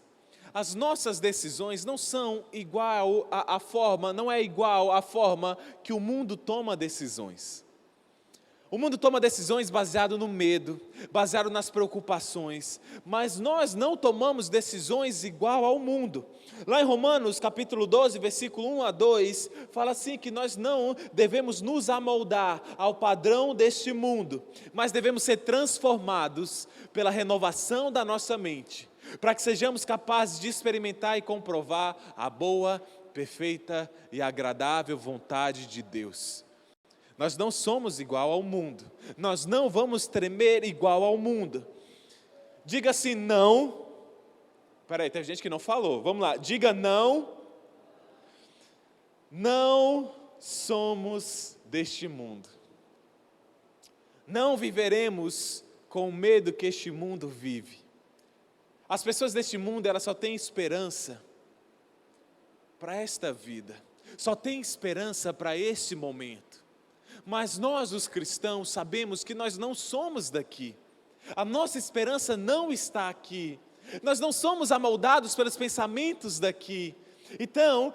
[SPEAKER 4] as nossas decisões não são igual à forma, não é igual à forma que o mundo toma decisões. O mundo toma decisões baseado no medo, baseado nas preocupações, mas nós não tomamos decisões igual ao mundo. Lá em Romanos, capítulo 12, versículo 1 a 2, fala assim que nós não devemos nos amoldar ao padrão deste mundo, mas devemos ser transformados pela renovação da nossa mente, para que sejamos capazes de experimentar e comprovar a boa, perfeita e agradável vontade de Deus. Nós não somos igual ao mundo, nós não vamos tremer igual ao mundo. Diga assim, não. Peraí, tem gente que não falou, vamos lá, diga não. Não somos deste mundo. Não viveremos com o medo que este mundo vive. As pessoas deste mundo, elas só têm esperança para esta vida, só têm esperança para este momento. Mas nós, os cristãos, sabemos que nós não somos daqui. A nossa esperança não está aqui. Nós não somos amoldados pelos pensamentos daqui. Então,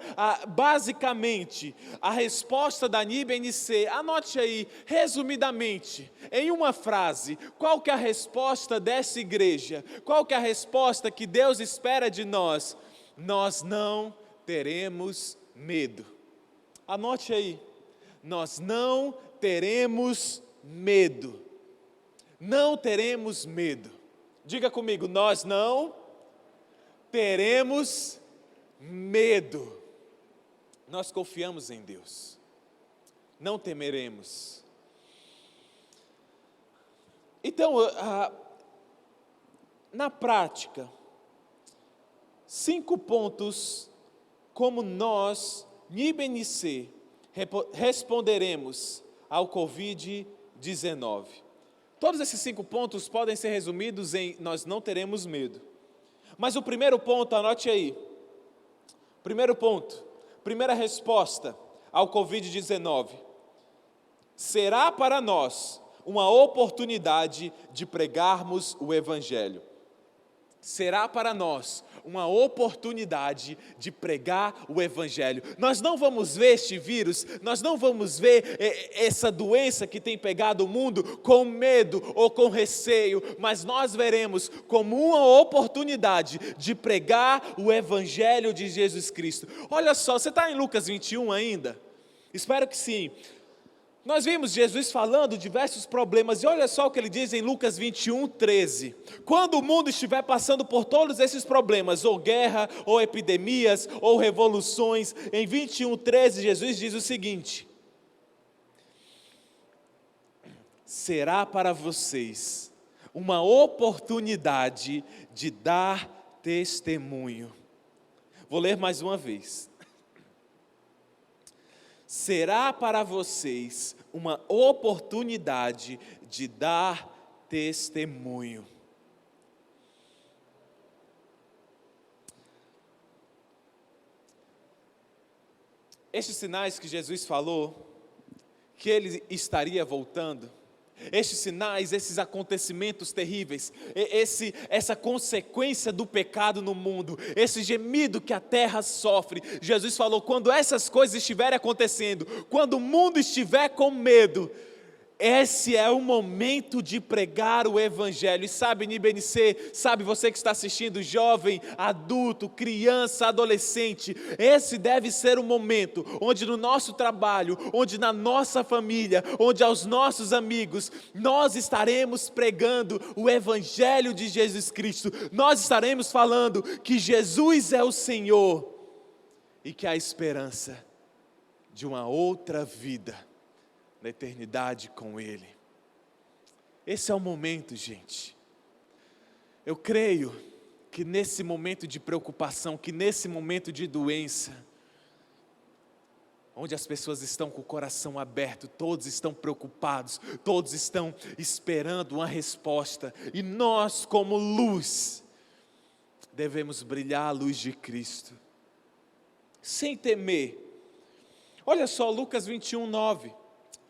[SPEAKER 4] basicamente, a resposta da NIBNC, anote aí, resumidamente, em uma frase, qual que é a resposta dessa igreja? Qual que é a resposta que Deus espera de nós? Nós não teremos medo. Anote aí, nós não teremos medo. Não teremos medo. Diga comigo, nós não teremos medo. Nós confiamos em Deus. Não temeremos. Então, na prática, 5 pontos como nós, NIBNC, responderemos ao Covid-19. Todos esses 5 pontos podem ser resumidos em nós não teremos medo. Mas o primeiro ponto, anote aí. Primeiro ponto, primeira resposta ao Covid-19. Será para nós uma oportunidade de pregarmos o Evangelho. Será para nós uma oportunidade de pregar o Evangelho. Nós não vamos ver este vírus, nós não vamos ver essa doença que tem pegado o mundo com medo ou com receio, mas nós veremos como uma oportunidade de pregar o Evangelho de Jesus Cristo. Olha só, você está em Lucas 21 ainda? Espero que sim. Nós vimos Jesus falando diversos problemas, e olha só o que ele diz em Lucas 21, 13. Quando o mundo estiver passando por todos esses problemas, ou guerra, ou epidemias, ou revoluções, em 21, 13, Jesus diz o seguinte: será para vocês uma oportunidade de dar testemunho. Vou ler mais uma vez. Será para vocês uma oportunidade de dar testemunho. Estes sinais que Jesus falou, que ele estaria voltando, estes sinais, esses acontecimentos terríveis, essa consequência do pecado no mundo, esse gemido que a terra sofre, Jesus falou, quando essas coisas estiverem acontecendo, quando o mundo estiver com medo, esse é o momento de pregar o Evangelho. E sabe, NIBNC, sabe você que está assistindo, jovem, adulto, criança, adolescente, esse deve ser o momento onde no nosso trabalho, onde na nossa família, onde aos nossos amigos, nós estaremos pregando o Evangelho de Jesus Cristo. Nós estaremos falando que Jesus é o Senhor e que há esperança de uma outra vida na eternidade com Ele. Esse é o momento, gente. Eu creio que nesse momento de preocupação, que nesse momento de doença, onde as pessoas estão com o coração aberto, todos estão preocupados, todos estão esperando uma resposta, e nós, como luz, devemos brilhar a luz de Cristo, sem temer. Olha só, Lucas 21, 9.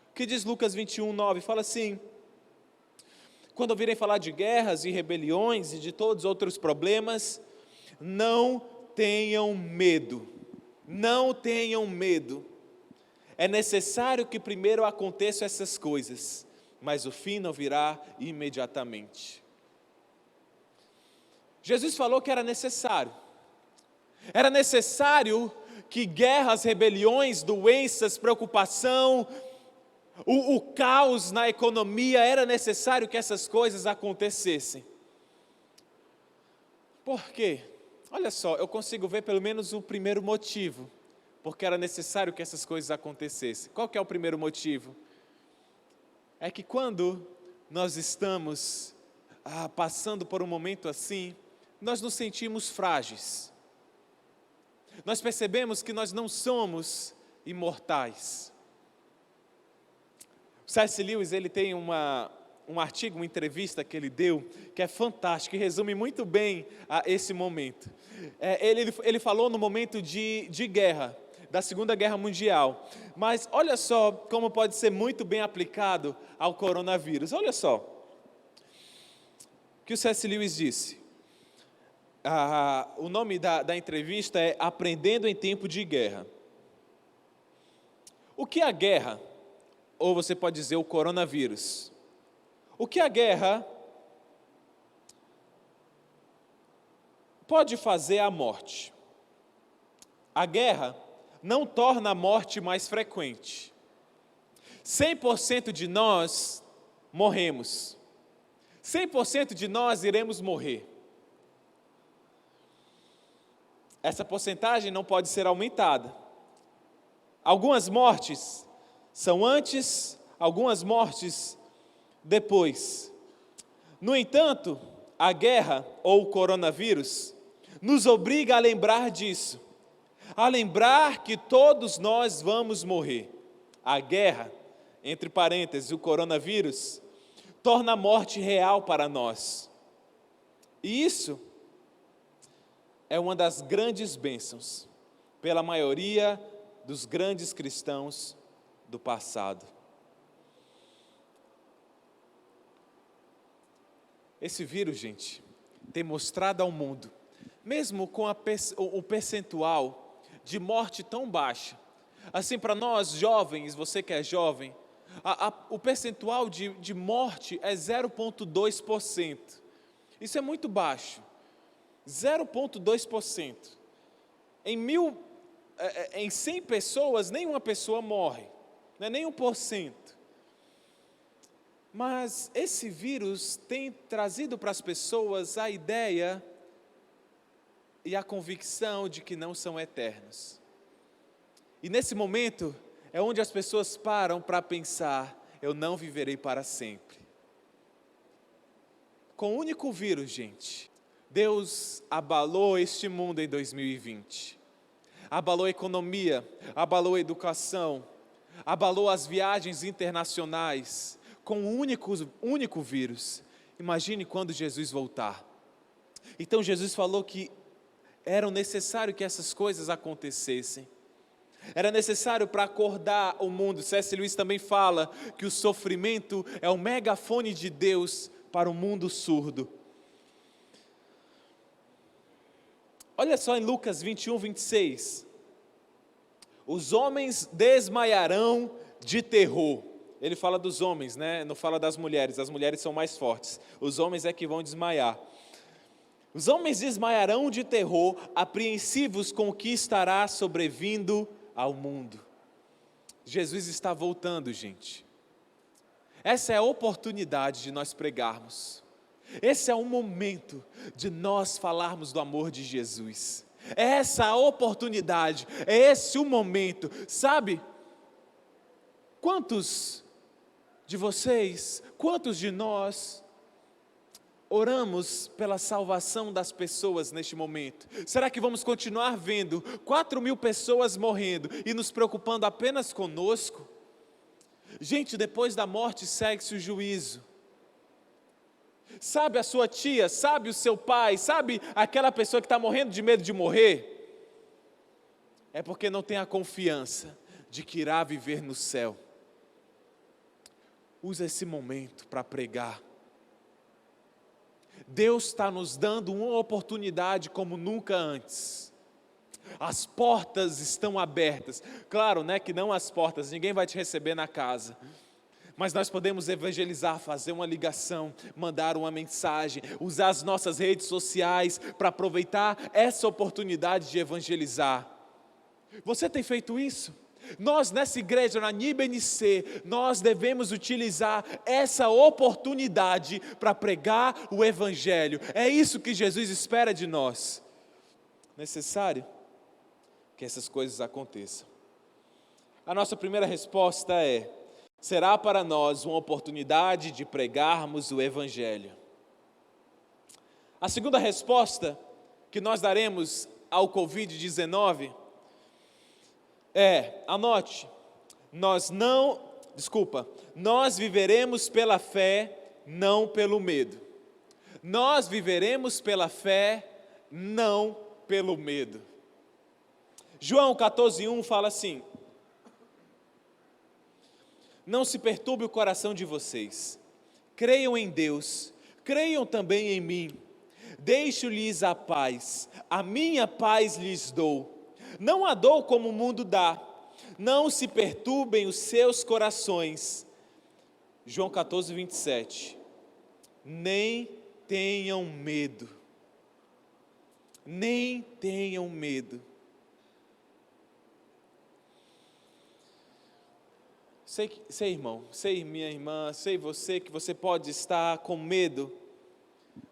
[SPEAKER 4] O que diz Lucas 21, 9? Fala assim: quando ouvirem falar de guerras e rebeliões e de todos os outros problemas, não tenham medo, não tenham medo. É necessário que primeiro aconteçam essas coisas, mas o fim não virá imediatamente. Jesus falou que era necessário que guerras, rebeliões, doenças, preocupação, o caos na economia, era necessário que essas coisas acontecessem. Por quê? Olha só, eu consigo ver pelo menos o primeiro motivo, porque era necessário que essas coisas acontecessem. Qual que é o primeiro motivo? É que quando nós estamos passando por um momento assim, nós nos sentimos frágeis. Nós percebemos que nós não somos imortais. C.S. Lewis, ele tem um artigo, uma entrevista que ele deu, que é fantástico, que resume muito bem esse momento. Ele falou no momento de guerra, da Segunda Guerra Mundial, mas olha só como pode ser muito bem aplicado ao coronavírus. Olha só o que o C.S. Lewis disse: O nome da entrevista é Aprendendo em Tempo de Guerra. O que é a guerra? Ou você pode dizer o coronavírus. O que a guerra pode fazer à morte? A guerra não torna a morte mais frequente. 100% de nós morremos. 100% de nós iremos morrer. Essa porcentagem não pode ser aumentada. Algumas mortes são antes, algumas mortes depois. No entanto, a guerra ou o coronavírus nos obriga a lembrar disso, a lembrar que todos nós vamos morrer. A guerra, entre parênteses, o coronavírus, torna a morte real para nós. E isso é uma das grandes bênçãos, pela maioria dos grandes cristãos do passado. Esse vírus, gente, tem mostrado ao mundo, mesmo com o percentual de morte tão baixa, assim para nós jovens, você que é jovem, o percentual de morte é 0,2%. Isso é muito baixo. 0,2%. Em 100 pessoas, nenhuma pessoa morre. Não é nem 1%. Mas esse vírus tem trazido para as pessoas a ideia e a convicção de que não são eternos. E nesse momento é onde as pessoas param para pensar: eu não viverei para sempre. Com o único vírus, gente, Deus abalou este mundo em 2020. Abalou a economia, abalou a educação, abalou as viagens internacionais, com um único vírus. Imagine quando Jesus voltar. Então Jesus falou que era necessário que essas coisas acontecessem. Era necessário para acordar o mundo. C.S. Lewis também fala que o sofrimento é o megafone de Deus para o mundo surdo. Olha só em Lucas 21, 26. Os homens desmaiarão de terror. Ele fala dos homens, né? Não fala das mulheres. As mulheres são mais fortes. Os homens é que vão desmaiar. Os homens desmaiarão de terror, apreensivos com o que estará sobrevindo ao mundo. Jesus está voltando, gente. Essa é a oportunidade de nós pregarmos. Esse é o momento de nós falarmos do amor de Jesus. É essa a oportunidade, é esse o momento. Sabe, quantos de vocês, quantos de nós oramos pela salvação das pessoas neste momento? Será que vamos continuar vendo 4.000 pessoas morrendo e nos preocupando apenas conosco? Gente, depois da morte segue-se o juízo. Sabe a sua tia, sabe o seu pai, sabe aquela pessoa que está morrendo de medo de morrer? É porque não tem a confiança de que irá viver no céu. Usa esse momento para pregar. Deus está nos dando uma oportunidade como nunca antes. As portas estão abertas. Claro, né, que não as portas, ninguém vai te receber na casa. Mas nós podemos evangelizar, fazer uma ligação, mandar uma mensagem, usar as nossas redes sociais para aproveitar essa oportunidade de evangelizar. Você tem feito isso? Nós nessa igreja, na NIBNC, nós devemos utilizar essa oportunidade para pregar o Evangelho. É isso que Jesus espera de nós. Necessário que essas coisas aconteçam. A nossa primeira resposta é: será para nós uma oportunidade de pregarmos o Evangelho. A segunda resposta que nós daremos ao Covid-19 anote, nós viveremos pela fé, não pelo medo. Nós viveremos pela fé, não pelo medo. João 14:1 fala assim: não se perturbe o coração de vocês, creiam em Deus, creiam também em mim. deixo-lhes a minha paz lhes dou. Não a dou como o mundo dá, não se perturbem os seus corações. João 14, 27. Nem tenham medo. Nem tenham medo. Sei, irmão, sei, minha irmã, sei você, que você pode estar com medo.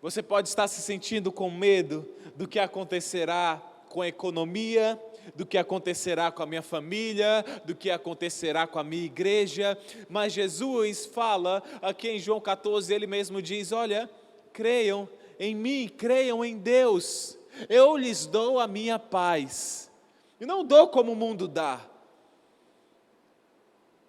[SPEAKER 4] Você pode estar se sentindo com medo do que acontecerá com a economia, do que acontecerá com a minha família, do que acontecerá com a minha igreja. Mas Jesus fala aqui em João 14, Ele mesmo diz, olha, creiam em mim, creiam em Deus. Eu lhes dou a minha paz. E não dou como o mundo dá.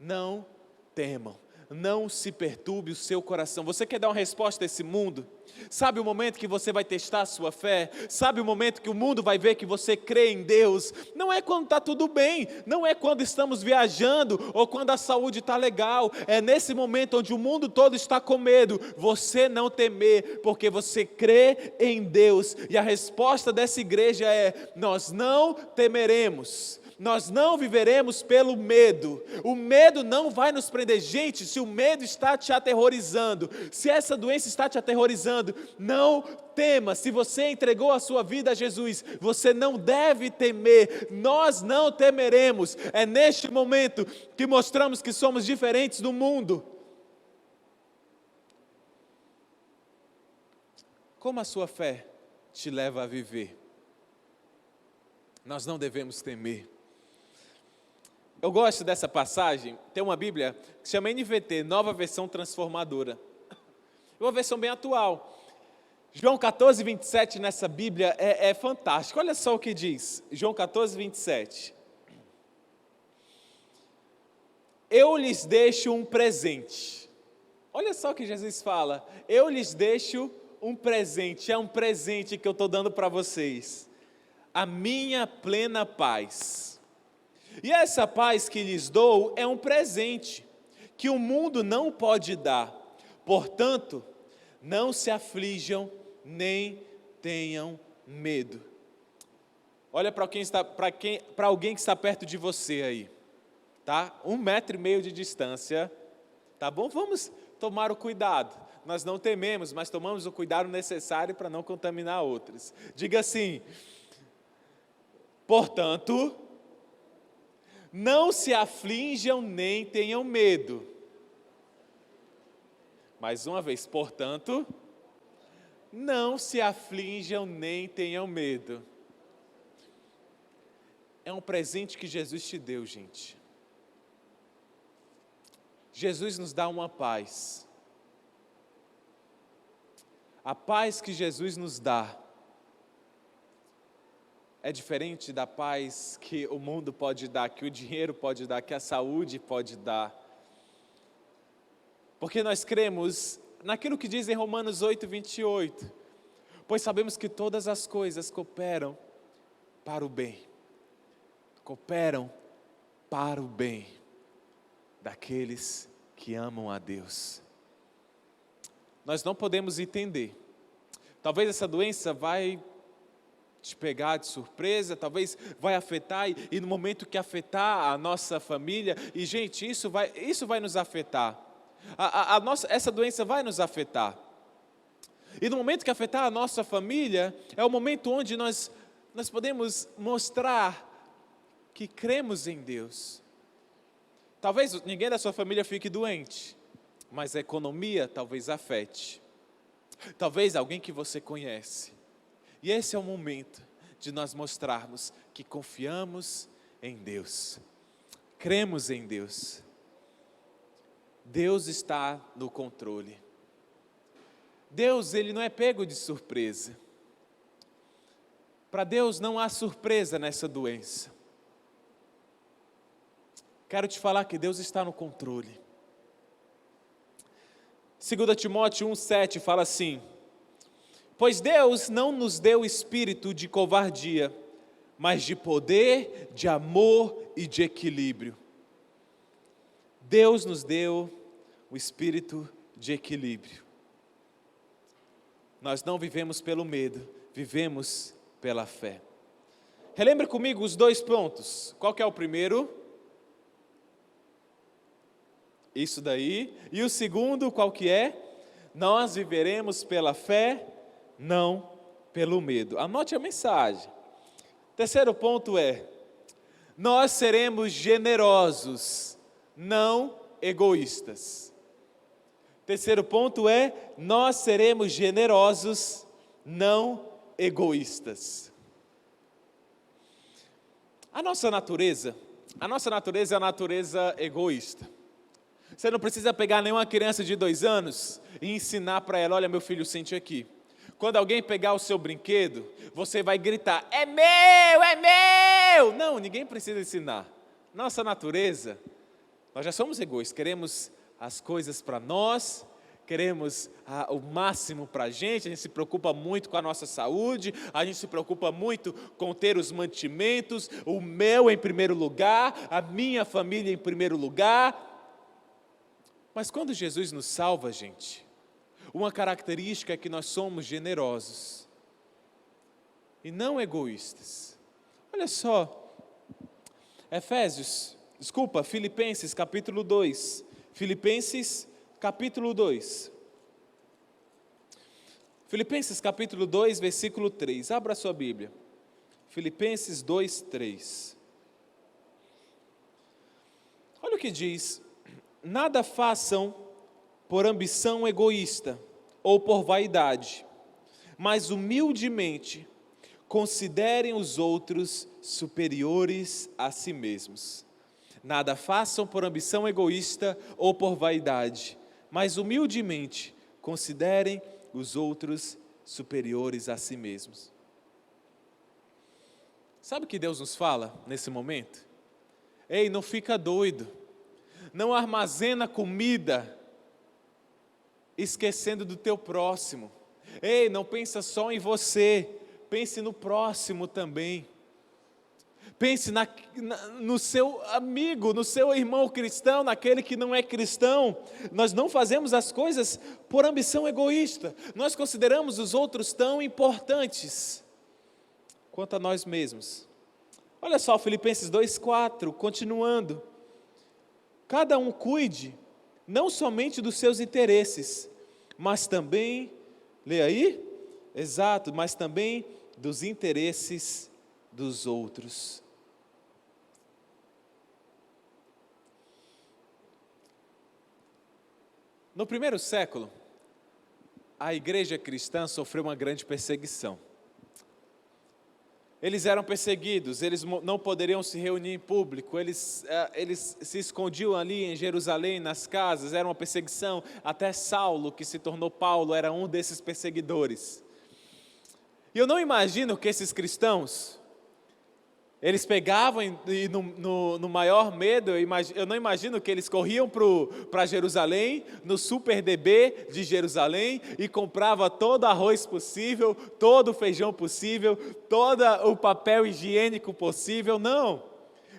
[SPEAKER 4] Não temam, não se perturbe o seu coração. Você quer dar uma resposta a esse mundo? Sabe o momento que você vai testar a sua fé? Sabe o momento que o mundo vai ver que você crê em Deus? Não é quando está tudo bem, não é quando estamos viajando ou quando a saúde está legal. É nesse momento onde o mundo todo está com medo, você não temer, porque você crê em Deus. E a resposta dessa igreja é: nós não temeremos. Nós não viveremos pelo medo. O medo não vai nos prender. Gente, se o medo está te aterrorizando, se essa doença está te aterrorizando, não tema. Se você entregou a sua vida a Jesus, você não deve temer. Nós não temeremos. É neste momento que mostramos que somos diferentes do mundo. Como a sua fé te leva a viver? Nós não devemos temer. Eu gosto dessa passagem. Tem uma Bíblia que se chama NVT, Nova Versão Transformadora. É uma versão bem atual. João 14, 27 nessa Bíblia é fantástico. Olha só o que diz. João 14, 27. Eu lhes deixo um presente. Olha só o que Jesus fala. Eu lhes deixo um presente. É um presente que eu estou dando para vocês. A minha plena paz. E essa paz que lhes dou é um presente que o mundo não pode dar. Portanto, não se aflijam nem tenham medo. Olha para alguém que está perto de você aí, tá? 1,5 metro de distância, tá bom? Vamos tomar o cuidado. Nós não tememos, mas tomamos o cuidado necessário para não contaminar outros. Diga assim: portanto, não se aflijam nem tenham medo. Mais uma vez, portanto, não se aflijam nem tenham medo. É um presente que Jesus te deu, gente. Jesus nos dá uma paz. A paz que Jesus nos dá é diferente da paz que o mundo pode dar, que o dinheiro pode dar, que a saúde pode dar. Porque nós cremos naquilo que diz em Romanos 8, 28. Pois sabemos que todas as coisas cooperam para o bem. Cooperam para o bem daqueles que amam a Deus. Nós não podemos entender. Talvez essa doença vai te pegar de surpresa, talvez vai afetar, e no momento que afetar a nossa família, e gente, isso vai nos afetar. Essa doença vai nos afetar. E no momento que afetar a nossa família, é o momento onde nós podemos mostrar que cremos em Deus. Talvez ninguém da sua família fique doente, mas a economia talvez afete. Talvez alguém que você conhece. E esse é o momento de nós mostrarmos que confiamos em Deus. Cremos em Deus. Deus está no controle. Deus, Ele não é pego de surpresa. Para Deus não há surpresa nessa doença. Quero te falar que Deus está no controle. 2 Timóteo 1,7 fala assim: pois Deus não nos deu espírito de covardia, mas de poder, de amor e de equilíbrio. Deus nos deu o espírito de equilíbrio. nós não vivemos pelo medo, vivemos pela fé. Relembre comigo os 2 pontos. Qual que é o primeiro? Isso daí. E o segundo, qual que é? Nós viveremos pela fé, não pelo medo. Anote a mensagem. Terceiro ponto é: nós seremos generosos, não egoístas. Terceiro ponto é: nós seremos generosos, não egoístas. A nossa natureza é a natureza egoísta. Você não precisa pegar nenhuma criança de 2 anos e ensinar para ela: olha, meu filho, sente aqui. Quando alguém pegar o seu brinquedo, você vai gritar: é meu, é meu! Não, ninguém precisa ensinar. Nossa natureza, nós já somos egoístas, queremos as coisas para nós, queremos o máximo para a gente se preocupa muito com a nossa saúde, a gente se preocupa muito com ter os mantimentos, o meu em primeiro lugar, a minha família em primeiro lugar. Mas quando Jesus nos salva, gente, uma característica é que nós somos generosos e não egoístas. Olha só, Filipenses capítulo 2. Filipenses capítulo 2. Filipenses capítulo 2, versículo 3. Abra a sua Bíblia. Filipenses 2, 3. Olha o que diz: nada façam por ambição egoísta ou por vaidade, mas humildemente considerem os outros superiores a si mesmos. Nada façam por ambição egoísta ou por vaidade, mas humildemente considerem os outros superiores a si mesmos. Sabe o que Deus nos fala nesse momento? Ei, não fica doido, não armazena comida esquecendo do teu próximo. Ei, não pensa só em você, pense no próximo também. Pense no seu amigo, no seu irmão cristão, naquele que não é cristão. Nós não fazemos as coisas por ambição egoísta. Nós consideramos os outros tão importantes quanto a nós mesmos. Olha só, Filipenses 2,4, continuando. Cada um cuide não somente dos seus interesses, mas também, leia aí? Exato, mas também dos interesses dos outros. No primeiro século, a igreja cristã sofreu uma grande perseguição. Eles eram perseguidos, eles não poderiam se reunir em público, eles se escondiam ali em Jerusalém, nas casas, era uma perseguição. Até Saulo, que se tornou Paulo, era um desses perseguidores. E eu não imagino que esses cristãos, eles pegavam e no maior medo, eu não imagino que eles corriam para Jerusalém, no Super DB de Jerusalém, e compravam todo o arroz possível, todo o feijão possível, todo o papel higiênico possível. Não,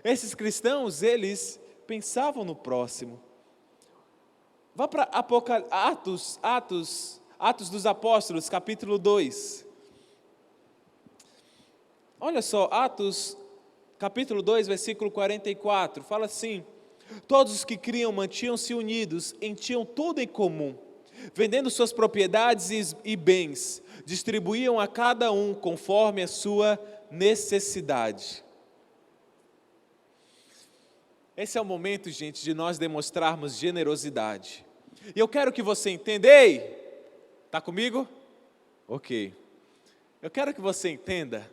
[SPEAKER 4] esses cristãos, eles pensavam no próximo. Vá para Atos dos Apóstolos, capítulo 2. Olha só, Atos capítulo 2, versículo 44, fala assim: todos os que criam mantinham-se unidos, tinham tudo em comum, vendendo suas propriedades e bens, distribuíam a cada um conforme a sua necessidade. Esse é o momento, gente, de nós demonstrarmos generosidade. E eu quero que você entenda, está comigo? Ok. Eu quero que você entenda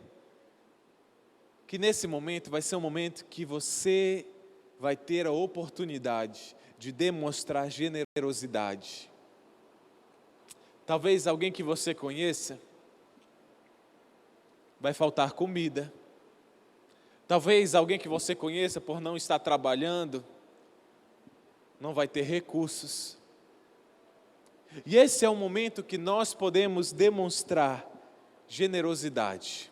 [SPEAKER 4] que nesse momento vai ser um momento que você vai ter a oportunidade de demonstrar generosidade. Talvez alguém que você conheça, vai faltar comida. Talvez alguém que você conheça, por não estar trabalhando, não vai ter recursos. E esse é o momento que nós podemos demonstrar generosidade.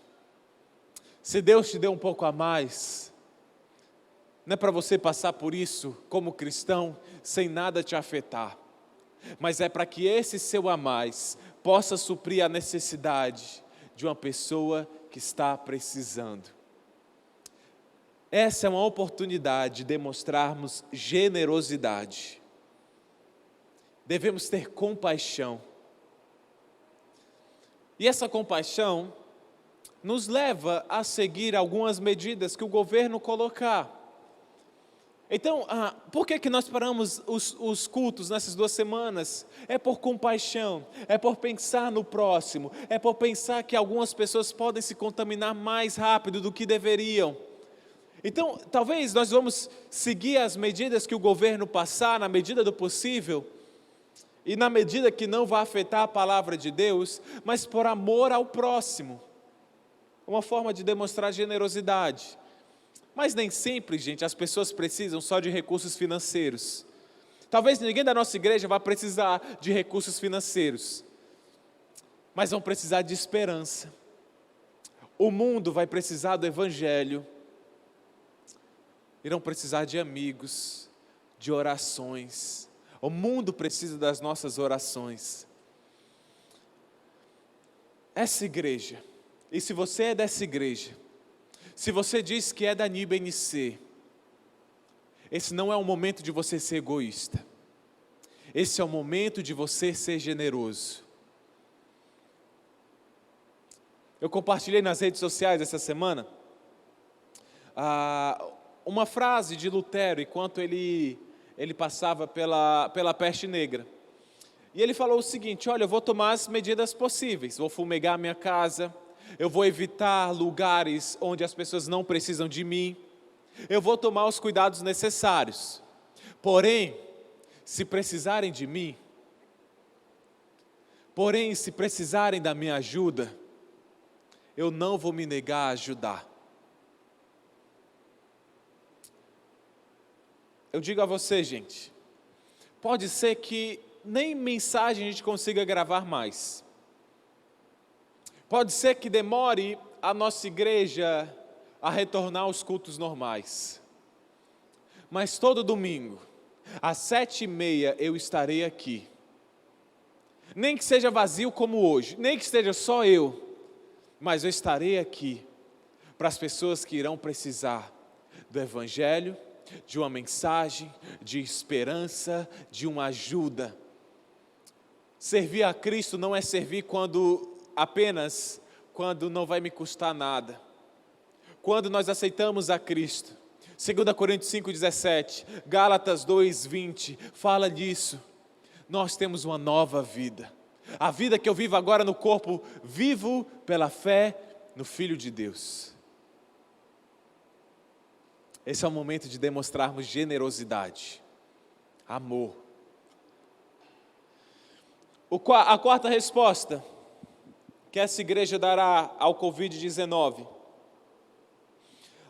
[SPEAKER 4] Se Deus te deu um pouco a mais, não é para você passar por isso como cristão sem nada te afetar, mas é para que esse seu a mais possa suprir a necessidade de uma pessoa que está precisando. Essa é uma oportunidade de demonstrarmos generosidade. Devemos ter compaixão. E essa compaixão nos leva a seguir algumas medidas que o governo colocar. Então, por que nós paramos os cultos nessas 2 semanas? É por compaixão, é por pensar no próximo, é por pensar que algumas pessoas podem se contaminar mais rápido do que deveriam. Então, talvez nós vamos seguir as medidas que o governo passar, na medida do possível, e na medida que não vai afetar a palavra de Deus, mas por amor ao próximo. Uma forma de demonstrar generosidade. Mas nem sempre, gente, as pessoas precisam só de recursos financeiros. Talvez ninguém da nossa igreja vá precisar de recursos financeiros, mas vão precisar de esperança. O mundo vai precisar do evangelho. Irão precisar de amigos, de orações. O mundo precisa das nossas orações. Essa igreja, e se você é dessa igreja, se você diz que é da NIBNC, esse não é o momento de você ser egoísta. Esse é o momento de você ser generoso. Eu compartilhei nas redes sociais essa semana uma frase de Lutero, enquanto ele passava pela peste negra. E ele falou o seguinte: olha, eu vou tomar as medidas possíveis, vou fumegar a minha casa, eu vou evitar lugares onde as pessoas não precisam de mim, eu vou tomar os cuidados necessários. Porém, se precisarem de mim, se precisarem da minha ajuda, eu não vou me negar a ajudar. Eu digo a você, gente, pode ser que nem mensagem a gente consiga gravar mais. Pode ser que demore a nossa igreja a retornar aos cultos normais. Mas todo domingo, às 7h30, eu estarei aqui. Nem que seja vazio como hoje, nem que esteja só eu, mas eu estarei aqui para as pessoas que irão precisar do evangelho, de uma mensagem, de esperança, de uma ajuda. Servir a Cristo não é servir apenas quando não vai me custar nada. Quando nós aceitamos a Cristo, 2 Coríntios 5,17, Gálatas 2,20, fala disso. Nós temos uma nova vida. A vida que eu vivo agora no corpo, vivo pela fé no Filho de Deus. Esse é o momento de demonstrarmos generosidade, amor. A quarta resposta que essa igreja dará ao Covid-19: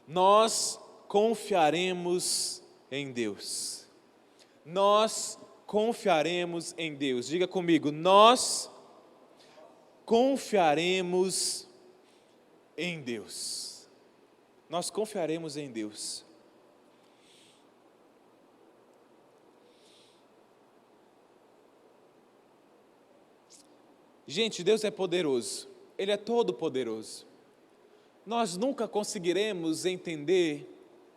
[SPEAKER 4] nós confiaremos em Deus. Nós confiaremos em Deus. Diga comigo: nós confiaremos em Deus. Nós confiaremos em Deus. Gente, Deus é poderoso, Ele é todo poderoso. Nós nunca conseguiremos entender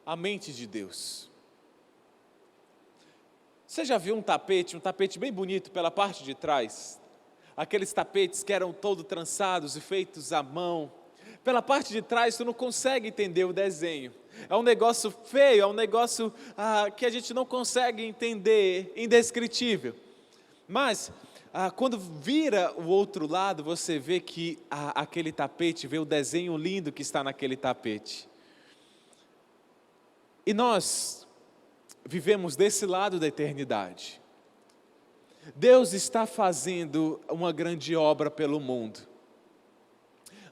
[SPEAKER 4] a mente de Deus. Você já viu um tapete bem bonito pela parte de trás? Aqueles tapetes que eram todo trançados e feitos à mão. Pela parte de trás tu não consegue entender o desenho. É um negócio feio, é um negócio que a gente não consegue entender, indescritível. Mas quando vira o outro lado, você vê que aquele tapete, vê o desenho lindo que está naquele tapete. E nós vivemos desse lado da eternidade. Deus está fazendo uma grande obra pelo mundo.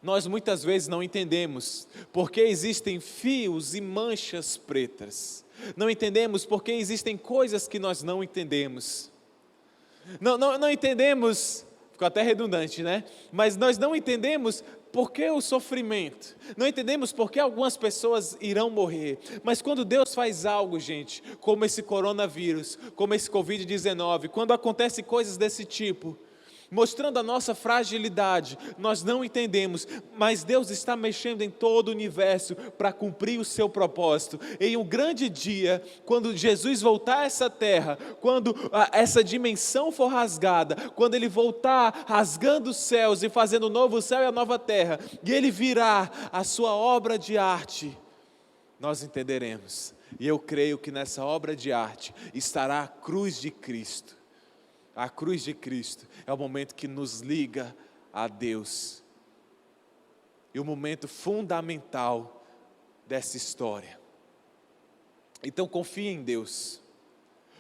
[SPEAKER 4] Nós muitas vezes não entendemos porque existem fios e manchas pretas. Não entendemos porque existem coisas que nós não entendemos. Não entendemos, ficou até redundante, né? Mas nós não entendemos por que o sofrimento, não entendemos por que algumas pessoas irão morrer. Mas quando Deus faz algo, gente, como esse coronavírus, como esse Covid-19, quando acontecem coisas desse tipo, mostrando a nossa fragilidade. Nós não entendemos, mas Deus está mexendo em todo o universo para cumprir o seu propósito. Em um grande dia, quando Jesus voltar a essa terra, quando essa dimensão for rasgada, quando Ele voltar rasgando os céus e fazendo o novo céu e a nova terra, e Ele virá a sua obra de arte, nós entenderemos. E eu creio que nessa obra de arte estará a cruz de Cristo. A cruz de Cristo é o momento que nos liga a Deus. E o momento fundamental dessa história. Então confie em Deus.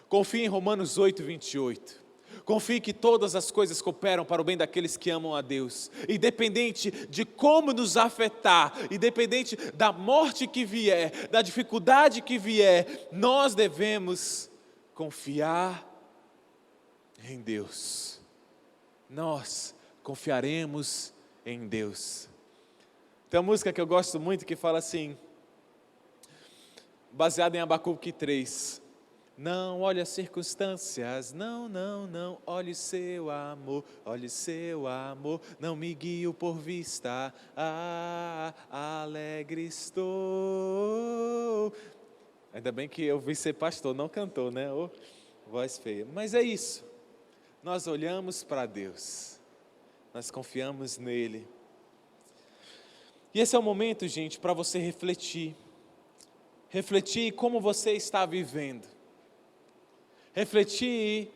[SPEAKER 4] Confie em Romanos 8, 28. Confie que todas as coisas cooperam para o bem daqueles que amam a Deus. Independente de como nos afetar, independente da morte que vier, da dificuldade que vier, nós devemos confiar em Deus. Nós confiaremos em Deus. Tem uma música que eu gosto muito que fala assim, baseada em Abacuque 3. Não olhe as circunstâncias, não olhe seu amor, não me guio por vista, alegre estou. Ainda bem que eu vi ser pastor, não cantou, né? Oh, voz feia, mas é isso. Nós olhamos para Deus, nós confiamos nele. E esse é o momento, gente, para você refletir como você está vivendo, refletir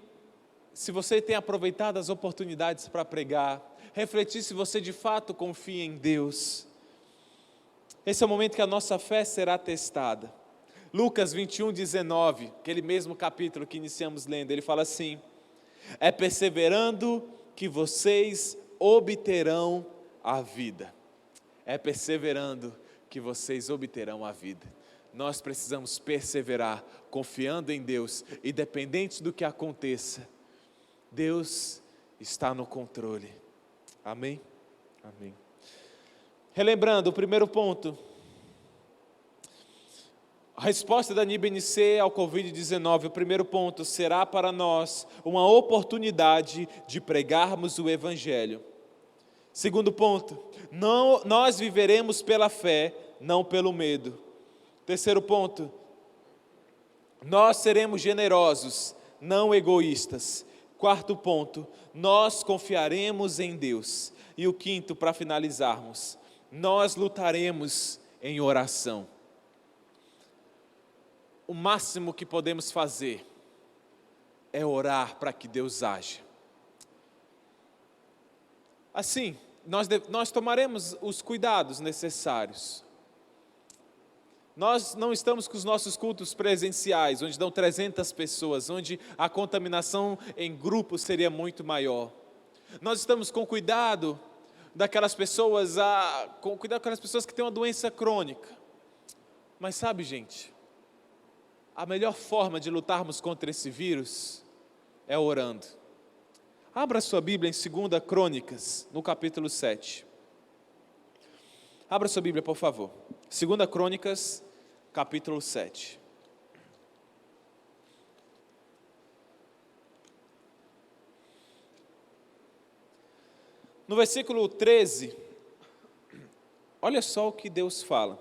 [SPEAKER 4] se você tem aproveitado as oportunidades para pregar, refletir se você de fato confia em Deus. Esse é o momento que a nossa fé será testada. Lucas 21, 19, aquele mesmo capítulo que iniciamos lendo, ele fala assim: é perseverando que vocês obterão a vida. É perseverando que vocês obterão a vida. Nós precisamos perseverar, confiando em Deus, independente do que aconteça. Deus está no controle. Amém? Amém. Relembrando o primeiro ponto. A resposta da NIBNC ao Covid-19, o primeiro ponto, será para nós uma oportunidade de pregarmos o Evangelho. Segundo ponto, nós viveremos pela fé, não pelo medo. Terceiro ponto, nós seremos generosos, não egoístas. Quarto ponto, nós confiaremos em Deus. E o quinto, para finalizarmos, nós lutaremos em oração. O máximo que podemos fazer é orar para que Deus haja. Assim, nós tomaremos os cuidados necessários. Nós não estamos com os nossos cultos presenciais, onde dão 300 pessoas, onde a contaminação em grupo seria muito maior. Nós estamos com cuidado daquelas pessoas, que têm uma doença crônica. Mas sabe, gente, a melhor forma de lutarmos contra esse vírus é orando. Abra sua Bíblia em 2 Crônicas, no capítulo 7. Abra sua Bíblia, por favor. 2 Crônicas, capítulo 7. No versículo 13, olha só o que Deus fala.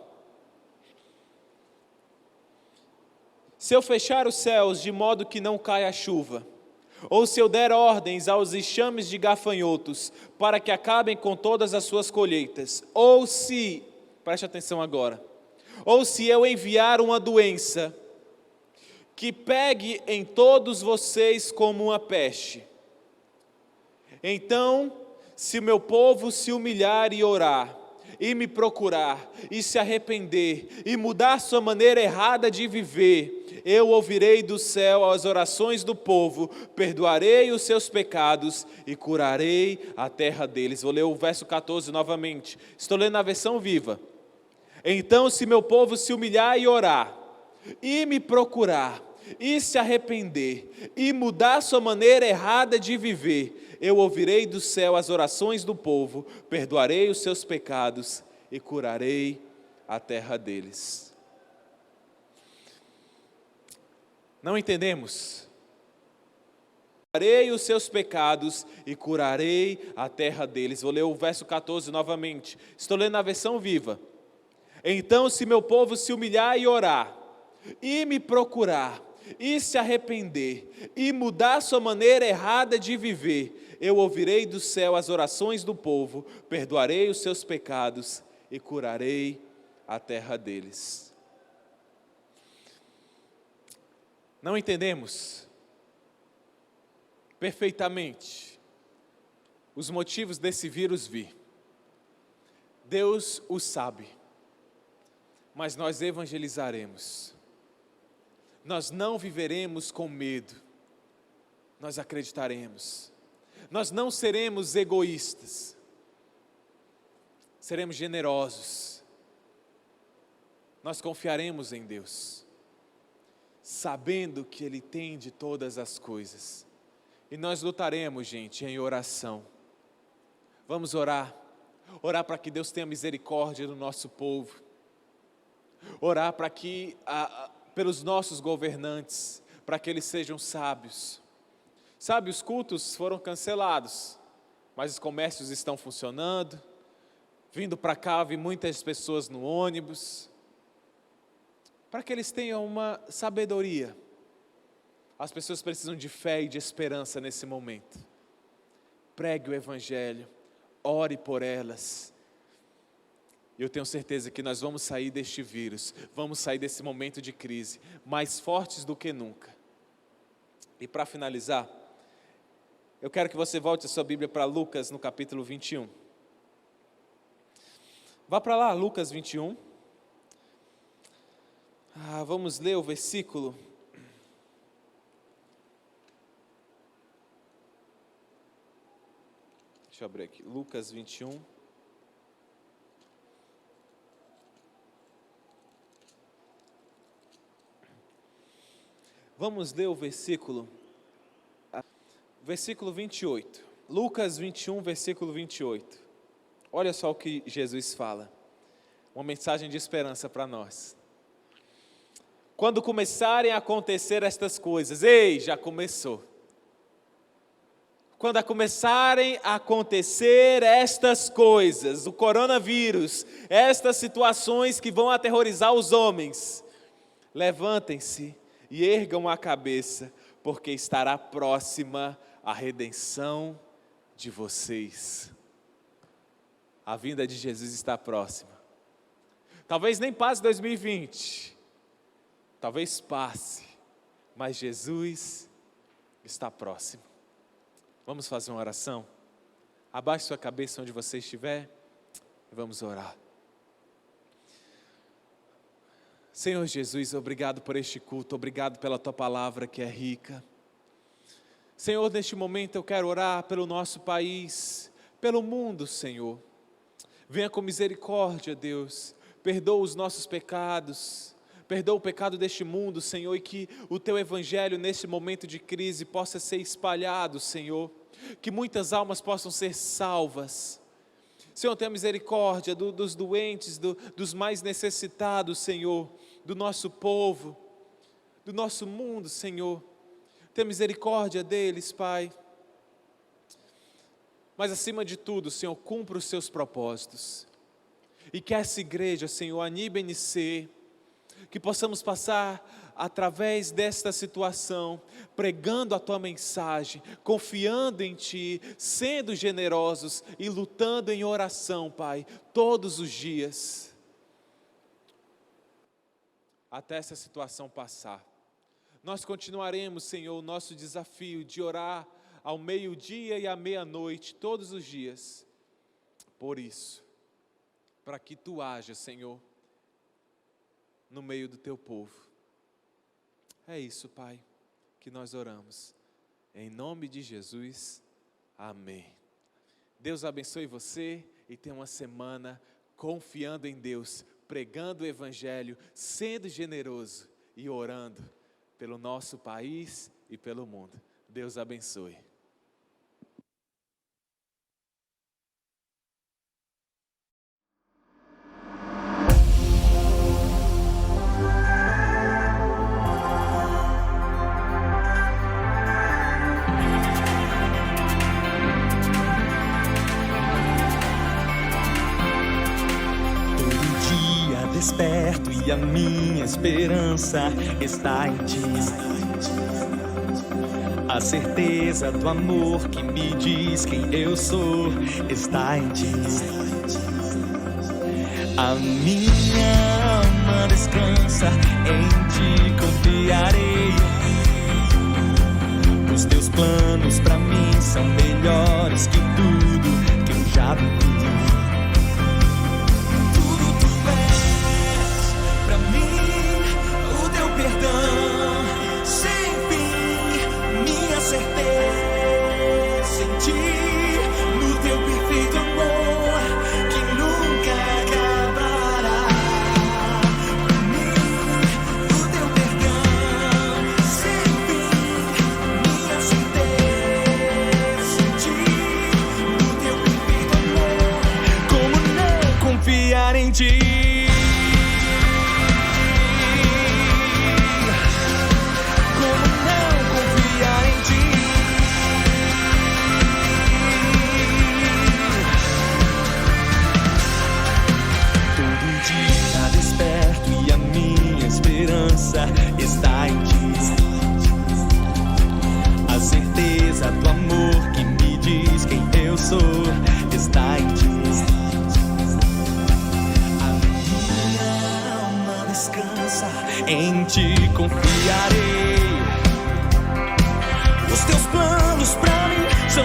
[SPEAKER 4] Se eu fechar os céus de modo que não caia a chuva, ou se eu der ordens aos enxames de gafanhotos, para que acabem com todas as suas colheitas, ou se, preste atenção agora, ou se eu enviar uma doença, que pegue em todos vocês como uma peste, então, se o meu povo se humilhar e orar, e me procurar, e se arrepender, e mudar sua maneira errada de viver, eu ouvirei do céu as orações do povo, perdoarei os seus pecados e curarei a terra deles. Vou ler o verso 14 novamente, estou lendo na versão viva. Então, se meu povo se humilhar e orar, e me procurar, e se arrepender, e mudar sua maneira errada de viver, eu ouvirei do céu as orações do povo, perdoarei os seus pecados e curarei a terra deles. Não entendemos perdoarei os seus pecados e curarei a terra deles. Vou ler o verso 14 novamente. Estou lendo na versão viva. Então, se meu povo se humilhar e orar, e me procurar, e se arrepender, e mudar sua maneira errada de viver, eu ouvirei do céu as orações do povo, perdoarei os seus pecados e curarei a terra deles. Não entendemos perfeitamente os motivos desse vírus vir. Deus o sabe, mas nós evangelizaremos. Nós não viveremos com medo, nós acreditaremos. Nós não seremos egoístas, seremos generosos. Nós confiaremos em Deus, sabendo que Ele tem de todas as coisas. E nós lutaremos, gente, em oração. Vamos orar para que Deus tenha misericórdia do nosso povo, orar para que, pelos nossos governantes, para que eles sejam sábios. Sabe, os cultos foram cancelados, mas os comércios estão funcionando. Vindo para cá, vi muitas pessoas no ônibus, para que eles tenham uma sabedoria. As pessoas precisam de fé e de esperança nesse momento. Pregue o Evangelho, ore por elas. Eu tenho certeza que nós vamos sair deste vírus, vamos sair desse momento de crise, mais fortes do que nunca. E para finalizar, eu quero que você volte a sua Bíblia para Lucas, no capítulo 21. Vá para lá, Lucas 21. Vamos ler o versículo. Deixa eu abrir aqui, Lucas 21. Vamos ler o versículo 28. Lucas 21, versículo 28. Olha só o que Jesus fala. Uma mensagem de esperança para nós. Quando começarem a acontecer estas coisas, já começou. Quando começarem a acontecer estas coisas, o coronavírus, estas situações que vão aterrorizar os homens, levantem-se e ergam a cabeça, porque estará próxima a redenção de vocês. A vinda de Jesus está próxima. Talvez nem passe 2020, talvez passe, mas Jesus está próximo. Vamos fazer uma oração? Abaixe sua cabeça onde você estiver e vamos orar. Senhor Jesus, obrigado por este culto, obrigado pela Tua palavra que é rica. Senhor, neste momento eu quero orar pelo nosso país, pelo mundo, Senhor. Venha com misericórdia, Deus, perdoa os nossos pecados, perdoa o pecado deste mundo, Senhor, e que o Teu Evangelho neste momento de crise possa ser espalhado, Senhor, que muitas almas possam ser salvas. Senhor, tenha misericórdia dos doentes, dos mais necessitados, Senhor, do nosso povo, do nosso mundo, Senhor. Tenha misericórdia deles, Pai. Mas acima de tudo, Senhor, cumpra os Seus propósitos. E que essa igreja, Senhor, a NIBNC, que possamos passar através desta situação, pregando a Tua mensagem, confiando em Ti, sendo generosos e lutando em oração, Pai, todos os dias, até essa situação passar. Nós continuaremos, Senhor, o nosso desafio de orar ao meio-dia e à meia-noite, todos os dias, por isso, para que Tu haja, Senhor, no meio do Teu povo. É isso, Pai, que nós oramos. Em nome de Jesus, amém. Deus abençoe você e tenha uma semana confiando em Deus, pregando o Evangelho, sendo generoso e orando pelo nosso país e pelo mundo. Deus abençoe.
[SPEAKER 2] desperto e a minha esperança está em ti. A certeza do amor que me diz quem eu sou está em ti. A minha alma descansa, em ti confiarei. Os teus planos pra mim são melhores que tudo que eu já vivi. Tudo tu és pra mim, o teu perdão sem fim, minha certeza em ti, no teu perfeito amor que nunca acabará. Pra mim, o teu perdão sem fim, minha certeza em ti, no teu perfeito amor. Como não confiar em ti? Como não confiar em ti? Todo dia desperto e a minha esperança está em ti. A certeza do amor que me diz quem eu sou está em ti. A minha alma descansa, em ti confiarei. Os teus planos pra mim são